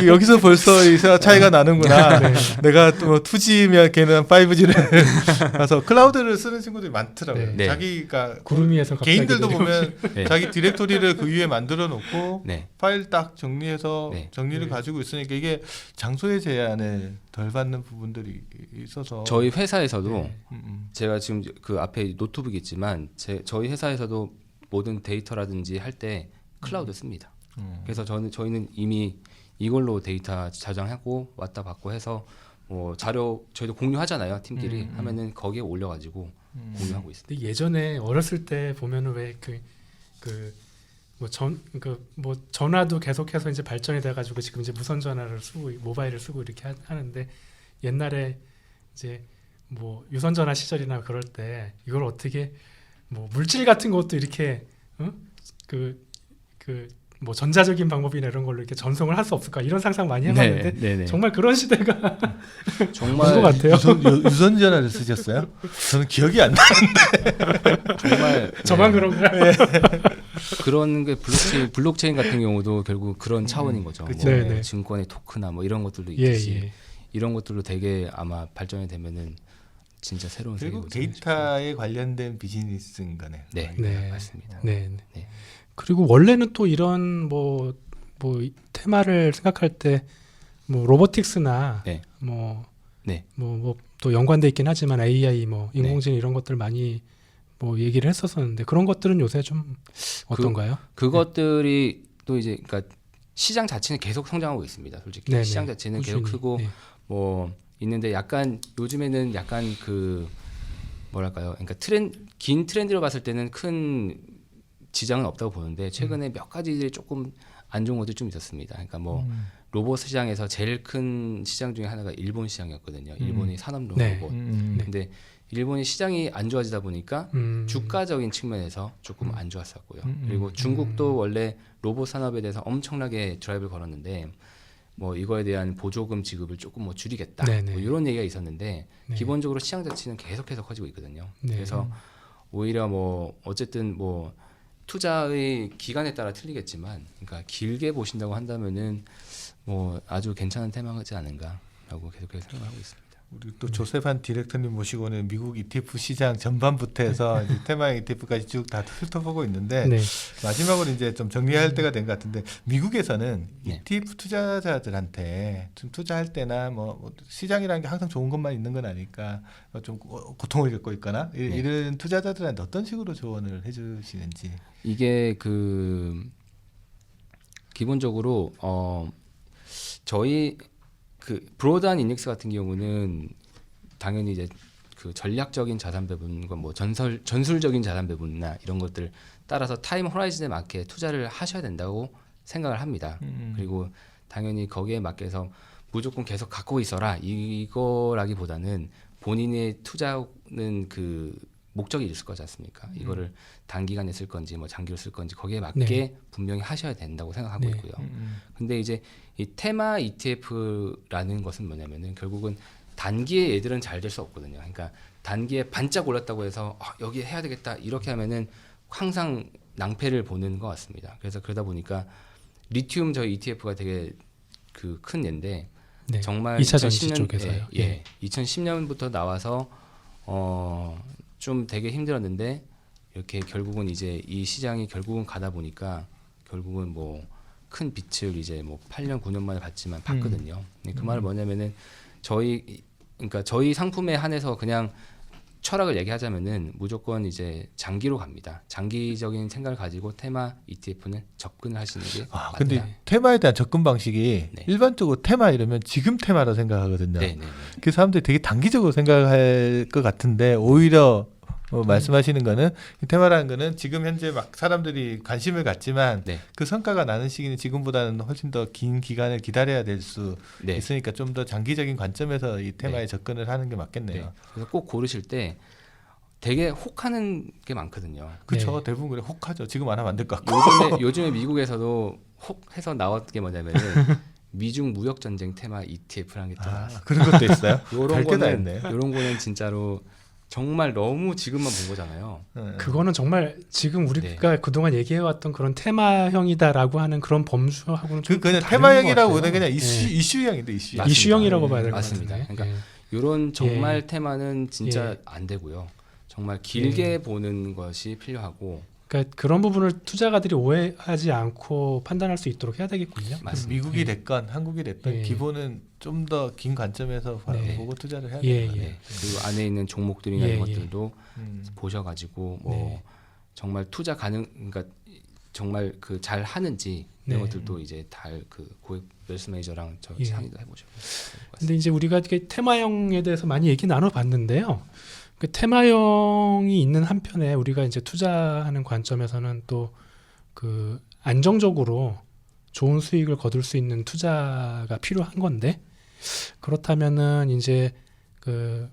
여기서 벌써 이 차이가 나는구나. 네. 내가 또 2G면 걔는 5G를 가서 클라우드를 쓰는 친구들이 많더라고요. 네. 자기가 구름 위에서 갑자기 개인들도 보면 네. 자기 디렉토리를 그 위에 만들어 놓고 네. 파일 딱 정리해서 네. 정리를 가지고 있으니까 이게 장소의 제한을 덜 받는 부분들이 있어서 저희 회사에서도 네. 제가 지금 그 앞에 노트북이 있지만 저희 회사에서도 모든 데이터라든지 할 때 클라우드 씁니다. 그래서 저희는 이미 이걸로 데이터 저장하고 왔다 받고 해서 뭐 자료 저희도 공유하잖아요. 팀끼리 하면은 거기에 올려가지고 공유하고 있습니다. 근데 예전에 어렸을 때 보면은 왜 뭐 전화도 계속해서 이제 발전이 돼가지고 지금 이제 무선 전화를 쓰고 모바일을 쓰고 이렇게 하는데 옛날에 이제 뭐 유선 전화 시절이나 그럴 때 이걸 어떻게 뭐 물질 같은 것도 이렇게 뭐 전자적인 방법이나 이런 걸로 이렇게 전송을 할 수 없을까 이런 상상 많이 해봤는데 네. 정말 그런 시대가 정말 온 것 같아요. 유선 전화를 쓰셨어요? 저는 기억이 안 나. 정말 저만 네. 그런가요? 그런 게 블록체인 같은 경우도 결국 그런 차원인 거죠. 뭐 그쵸. 네네. 증권의 토크나 뭐 이런 것들도 예, 있듯이 예. 이런 것들로 되게 아마 발전이 되면은 진짜 새로운 그리고 세계가 데이터에 관련된 비즈니스인 거네요. 네, 네. 맞습니다. 네. 네. 그리고 원래는 또 이런 뭐 테마를 생각할 때 뭐 로보틱스나 네. 뭐 네. 또 연관돼 있긴 하지만 AI 뭐 인공지능 이런 것들 많이 뭐 얘기를 했었었는데 그런 것들은 요새 좀 어떤가요? 그것들이 또 이제 그러니까 시장 자체는 계속 성장하고 있습니다. 솔직히 네네. 시장 자체는 계속 꾸준히. 크고 네. 뭐 있는데 약간 요즘에는 약간 그 뭐랄까요? 그러니까 긴 트렌드로 봤을 때는 큰 지장은 없다고 보는데 최근에 몇 가지들이 조금 안 좋은 것도 좀 있었습니다. 그러니까 뭐 로봇 시장에서 제일 큰 시장 중에 하나가 일본 시장이었거든요. 일본이 산업 로봇. 네. 근데 일본이 시장이 안 좋아지다 보니까 주가적인 측면에서 조금 안 좋았었고요. 그리고 중국도 원래 로봇 산업에 대해서 엄청나게 드라이브를 걸었는데 뭐 이거에 대한 보조금 지급을 조금 뭐 줄이겠다. 네네. 뭐 이런 얘기가 있었는데 네. 기본적으로 시장 자체는 계속해서 커지고 있거든요. 네. 그래서 오히려 뭐 어쨌든 뭐 투자의 기간에 따라 틀리겠지만, 그러니까 길게 보신다고 한다면은 뭐 아주 괜찮은 테마지 않은가라고 계속해서 생각하고 있습니다. 우리 또 조세판 디렉터님 모시고는 미국 ETF 시장 전반부터 해서 이제 테마형 ETF까지 쭉 다 훑어보고 있는데 네. 마지막으로 이제 좀 정리할 때가 된 것 같은데 미국에서는 네. ETF 투자자들한테 좀 투자할 때나 뭐 시장이라는 게 항상 좋은 것만 있는 건 아니까 좀 고통을 겪고 있거나 이런 투자자들한테 어떤 식으로 조언을 해주시는지. 이게 기본적으로 저희 그 브로드한 인덱스 같은 경우는 당연히 이제 그 전략적인 자산 배분과 뭐 전술적인 자산 배분이나 이런 것들 따라서 타임 호라이즌에 맞게 투자를 하셔야 된다고 생각을 합니다. 그리고 당연히 거기에 맞게서 무조건 계속 갖고 있어라 이거라기보다는 본인의 투자는 그 목적이 있을 거지 않습니까? 이거를 단기간에 쓸 건지 뭐 장기로 쓸 건지 거기에 맞게 네. 분명히 하셔야 된다고 생각하고 네. 있고요. 근데 이제 이 테마 ETF라는 것은 뭐냐면은 결국은 단기에 얘들은 잘 될 수 없거든요. 그러니까 단기에 반짝 올랐다고 해서 여기 해야 되겠다 이렇게 하면은 항상 낭패를 보는 것 같습니다. 그래서 그러다 보니까 리튬 저희 ETF가 되게 그 큰 예인데 네. 정말 2차 전지 2010년, 쪽에서요. 예, 2010년부터 나와서 좀 되게 힘들었는데 이렇게 결국은 이제 이 시장이 결국은 가다 보니까 결국은 뭐 큰 빛을 이제 뭐 8년 9년 만에 봤거든요. 그 말은 뭐냐면은 그러니까 저희 상품에 한해서 그냥 철학을 얘기하자면은 무조건 이제 장기로 갑니다. 장기적인 생각을 가지고 테마 ETF는 접근을 하시는 게 맞다. 근데 테마에 대한 접근 방식이 네. 일반적으로 테마 이러면 지금 테마로 생각하거든요. 네, 네, 그 사람들이 되게 단기적으로 생각할 것 같은데 오히려 말씀하시는 거는 이 테마라는 거는 지금 현재 막 사람들이 관심을 갖지만 네. 그 성과가 나는 시기는 지금보다는 훨씬 더 긴 기간을 기다려야 될 수 네. 있으니까 좀 더 장기적인 관점에서 이 테마에 네. 접근을 하는 게 맞겠네요. 네. 그래서 꼭 고르실 때 되게 혹하는 게 많거든요. 그렇죠. 네. 대부분 그래 혹하죠. 지금 안 하면 안 될 것 같고. 요즘에 미국에서도 혹해서 나왔던 게 뭐냐면은 미중 무역 전쟁 테마 ETF라는 게 또 나왔어요. 그런 것도 있어요. 요런 별게 다 있네. 거는 진짜로 정말 너무 지금만 본 거잖아요. 그거는 정말 지금 우리가 그동안 얘기해왔던 그런 테마형이다라고 하는 그런 범주하고는 좀 그냥 다른 테마형이라고 것 같아요. 그냥 네. 이슈형인데 이슈. 맞습니다. 이슈형이라고 봐야 될 것 맞습니다. 같은데. 그러니까 예. 이런 정말 테마는 진짜 예. 안 되고요. 정말 길게 보는 것이 필요하고 그러니까 그런 부분을 투자가들이 오해하지 않고 판단할 수 있도록 해야 되겠군요. 맞습니다. 미국이 예. 됐건 한국이 됐건 예. 기본은 좀 더 긴 관점에서 네. 보고 투자를 해야 예, 돼요. 예. 그리고 안에 있는 종목들이나 예, 이런 예. 것들도 보셔가지고 뭐 네. 정말 투자 가능, 그러니까 정말 그 잘 하는지 이런 네. 것들도 이제 그 고객 웰스 매니저랑 저 예. 상의도 해보죠. 근데 이제 우리가 이렇게 테마형에 대해서 많이 얘기 나눠봤는데요. 그 테마형이 있는 한편에 우리가 이제 투자하는 관점에서는 또 그 안정적으로 좋은 수익을 거둘 수 있는 투자가 필요한 건데 그렇다면은 이제 그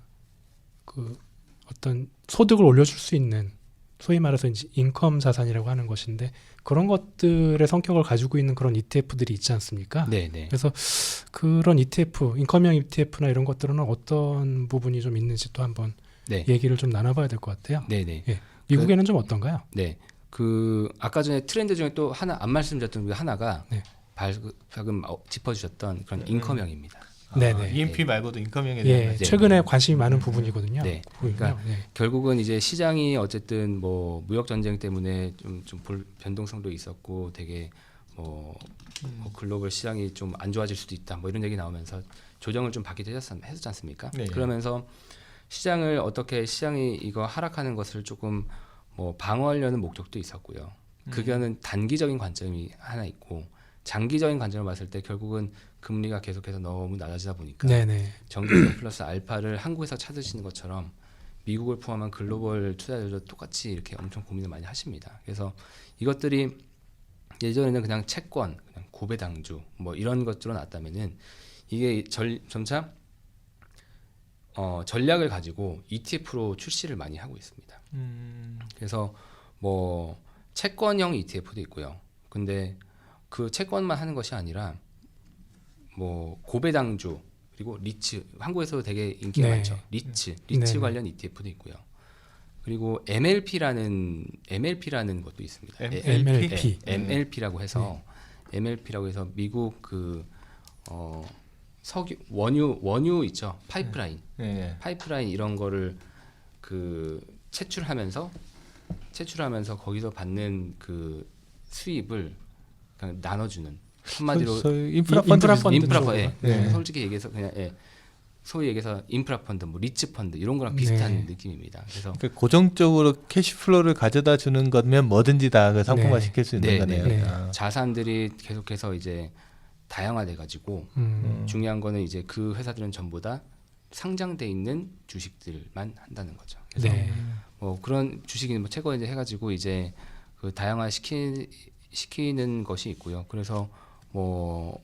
어떤 소득을 올려줄 수 있는 소위 말해서 이제 인컴 자산이라고 하는 것인데 그런 것들의 성격을 가지고 있는 그런 ETF들이 있지 않습니까? 네, 네. 그래서 그런 ETF, 인컴형 ETF나 이런 것들은 어떤 부분이 좀 있는지 또 한번 네. 얘기를 좀 나눠봐야 될 것 같아요. 네, 네. 예. 미국에는 좀 어떤가요? 네. 그 아까 전에 트렌드 중에 또 하나 안 말씀드렸던 게 하나가 네. 방금 짚어주셨던 그런 인컴형입니다. 네네. EMP 말고도 인컴형에 예, 대한 최근에 관심이 많은 부분이거든요. 네. 보이고요. 그러니까 네. 결국은 이제 시장이 어쨌든 뭐 무역 전쟁 때문에 좀 변동성도 있었고 되게 뭐 글로벌 시장이 좀 안 좋아질 수도 있다 뭐 이런 얘기 나오면서 조정을 좀 받기도 했었지 않습니까? 네. 그러면서 시장을 어떻게 시장이 이거 하락하는 것을 조금 뭐 방어하려는 목적도 있었고요. 그거는 단기적인 관점이 하나 있고 장기적인 관점을 봤을 때 결국은 금리가 계속해서 너무 낮아지다 보니까 네네. 정기금 플러스 알파를 한국에서 찾으시는 것처럼 미국을 포함한 글로벌 투자자들도 똑같이 이렇게 엄청 고민을 많이 하십니다. 그래서 이것들이 예전에는 그냥 채권, 그냥 고배당주 뭐 이런 것들로 났다면은 이게 점차 전략을 가지고 ETF로 출시를 많이 하고 있습니다. 그래서 뭐 채권형 ETF도 있고요. 근데 그 채권만 하는 것이 아니라 뭐 고배당주 그리고 리츠 한국에서도 되게 인기가 네. 많죠. 리츠 네. 관련 ETF도 있고요. 그리고 MLP라는 것도 있습니다. MLP. MLP라고 해서 MLP라고 해서 미국 그 석유 원유 있죠. 파이프라인. 네. 파이프라인 이런 거를 그 채출하면서 거기서 받는 그 수입을 그냥 나눠주는 한마디로 인프라 펀드 펀드 인프라 쪽으로. 예. 네. 솔직히 얘기해서 그냥 예. 소위 얘기해서 인프라 펀드, 뭐 리츠 펀드 이런 거랑 비슷한 네. 느낌입니다. 그래서 그러니까 고정적으로 캐시플로우를 가져다 주는 거면 뭐든지 다 그 상품화 네. 시킬 수 있는 네, 거네요. 네. 아. 자산들이 계속해서 이제 다양화돼 가지고 중요한 거는 이제 그 회사들은 전부 다 상장돼 있는 주식들만 한다는 거죠. 그래서 네. 뭐 그런 주식이 뭐 최고 이제 해가지고 이제 그 다양화 시키는 것이 있고요. 그래서 뭐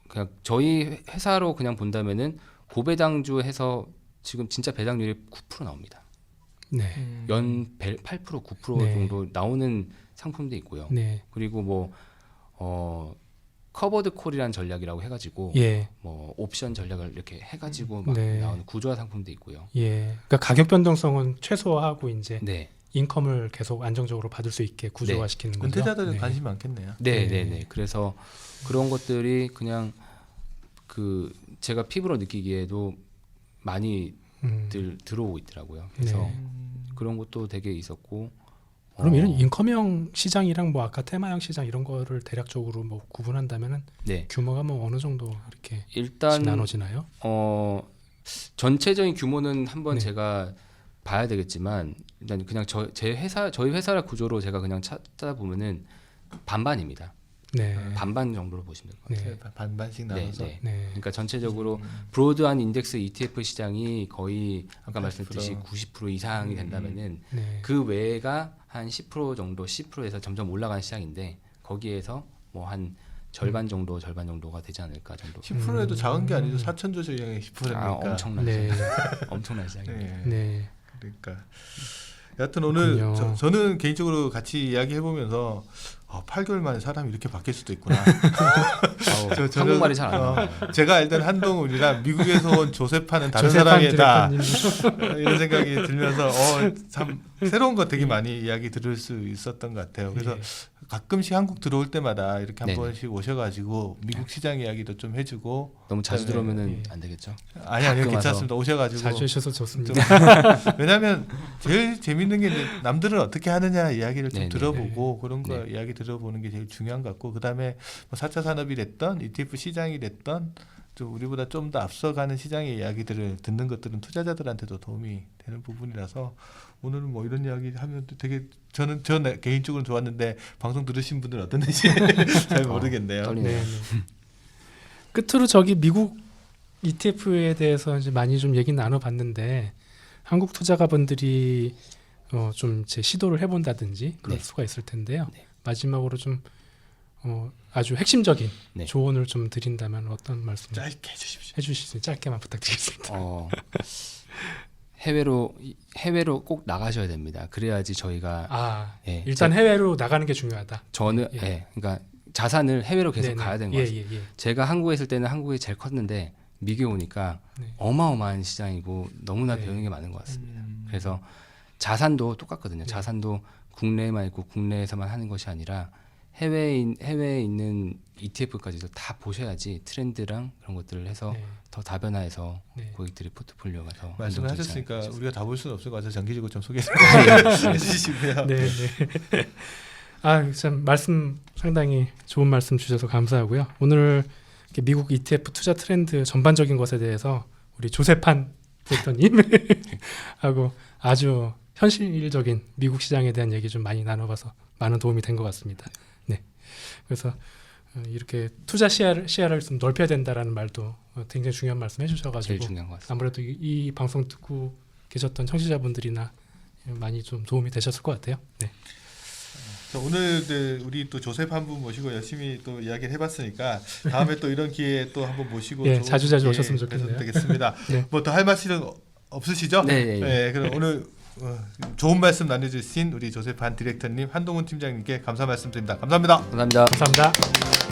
그냥 저희 회사로 그냥 본다면은 고배당주 해서 지금 진짜 배당률이 9% 나옵니다. 네. 연 8% 9% 네. 정도 나오는 상품도 있고요. 네. 그리고 뭐 커버드 콜이라는 전략이라고 해가지고 예. 뭐 옵션 전략을 이렇게 해가지고 막 네. 나오는 구조화 상품도 있고요. 예. 그러니까 가격 변동성은 최소화하고 이제 네, 인컴을 계속 안정적으로 받을 수 있게 구조화시키는 거죠. 은퇴자들은 네. 관심이 많겠네요. 네, 네. 네, 네. 그래서 그런 것들이 그냥 그 제가 피부로 느끼기에도 많이들 들어오고 있더라고요. 그래서 네. 그런 것도 되게 있었고. 그럼 이런 인컴형 시장이랑 뭐 아까 테마형 시장 이런 거를 대략적으로 뭐 구분한다면은 네, 규모가 뭐 어느 정도 이렇게 일단 나눠지나요? 전체적인 규모는 한번 네. 제가 봐야 되겠지만 일단 그냥 저희 회사 구조로 제가 그냥 찾아보면은 반반입니다. 네. 반반 정도로 보시면 될 것 같아요. 네. 반반씩 네, 나눠서 네. 네. 그러니까 전체적으로 브로드한 인덱스 ETF 시장이 거의 아까 8%. 말씀드렸듯이 90% 이상이 된다면은 네. 그 외가 한 10% 정도, 10%에서 점점 올라가는 시장인데 거기에서 뭐 한 절반 정도가 되지 않을까 정도. 10%에도 작은 게 아니죠. 4천조 시장의 10%니까. 아, 엄청난 네. 엄청난 시장입니다. 네. 네. 그러니까 여하튼 오늘 그렇군요. 저는 개인적으로 같이 이야기해 보면서 8개월 만에 사람이 이렇게 바뀔 수도 있구나. 저는- 한국말이 잘 안 나와요. 제가 알던 한동훈이랑 미국에서 온 조세파는 다른 조세판 사람이다. 디렉터님. 이런 생각이 들면서 참 새로운 거 되게 많이 이야기 들을 수 있었던 것 같아요. 그래서 예. 가끔씩 한국 들어올 때마다 이렇게 한 네네. 번씩 오셔가지고 미국 시장 이야기도 좀 해주고 너무 자주 그다음에- 들어오면은 예. 안 되겠죠. 아니 가끔 와서. 괜찮습니다. 오셔가지고 자주 오셔서 좋습니다. 왜냐하면 제일 재밌는 게 이제 남들은 어떻게 하느냐 이야기를 좀 네네. 들어보고 그런 거 네. 이야기 들어보는 게 제일 중요한 것 같고 그다음에 뭐 4차 산업이 됐던 ETF 시장이 됐던 좀 우리보다 좀 더 앞서가는 시장의 이야기들을 듣는 것들은 투자자들한테도 도움이 되는 부분이라서 오늘은 뭐 이런 이야기 하면 되게 저는 개인적으로 좋았는데 방송 들으신 분들은 어떤지 잘 모르겠네요. 떨리네요. 네. 네. 끝으로 저기 미국 ETF에 대해서 이제 많이 좀 얘기 나눠봤는데 한국 투자가분들이 좀 제 시도를 해본다든지 그럴 네. 수가 있을 텐데요. 네. 마지막으로 좀 아주 핵심적인 네. 조언을 좀 드린다면 어떤 말씀 짧게 해주십시오. 해주실 수 짧게만 부탁드리겠습니다. 해외로 꼭 나가셔야 됩니다. 그래야지 저희가 예, 일단 해외로 나가는 게 중요하다. 저는 예. 그러니까 자산을 해외로 계속 네네. 가야 되는 것 같습니다. 예. 제가 한국에 있을 때는 한국이 제일 컸는데 미국에 오니까 네. 어마어마한 시장이고 너무나 네. 배우는 게 많은 것 같습니다. 그래서 자산도 똑같거든요. 자산도 국내에만 있고 국내에서만 하는 것이 아니라 해외에 있는 ETF까지도 다 보셔야지 트렌드랑 그런 것들을 해서 네. 더 다변화해서 네. 고객들이 포트폴리오가 더 말씀을 안정적이지 하셨으니까 않을까 우리가 다 볼 수는 없을 것 같아서 정기적으로 좀 소개 좀 해주시고요. 네. 참 말씀 상당히 좋은 말씀 주셔서 감사하고요. 오늘 이렇게 미국 ETF 투자 트렌드 전반적인 것에 대해서 우리 조세판 디렉터님 하고 아주 현실적인 미국 시장에 대한 얘기 좀 많이 나눠봐서 많은 도움이 된 것 같습니다. 네. 그래서 이렇게 투자 시야를 좀 넓혀야 된다라는 말도 굉장히 중요한 말씀 제일 해주셔가지고 중요한 것 같습니다. 아무래도 이 방송 듣고 계셨던 청취자분들이나 많이 좀 도움이 되셨을 것 같아요. 네. 자, 오늘 우리 또 조셉 한 분 모시고 열심히 또 이야기를 해봤으니까 다음에 또 이런 기회에 또 한번 모시고 예, 좋은 자주자주 기회 오셨으면 좋겠네요. 되겠습니다. 네. 뭐 더 할 말씀은 없으시죠? 네. 그럼 오늘 좋은 말씀 나눠주신 우리 조셉 한 디렉터님, 한동훈 팀장님께 감사 말씀드립니다. 감사합니다. 감사합니다. 감사합니다.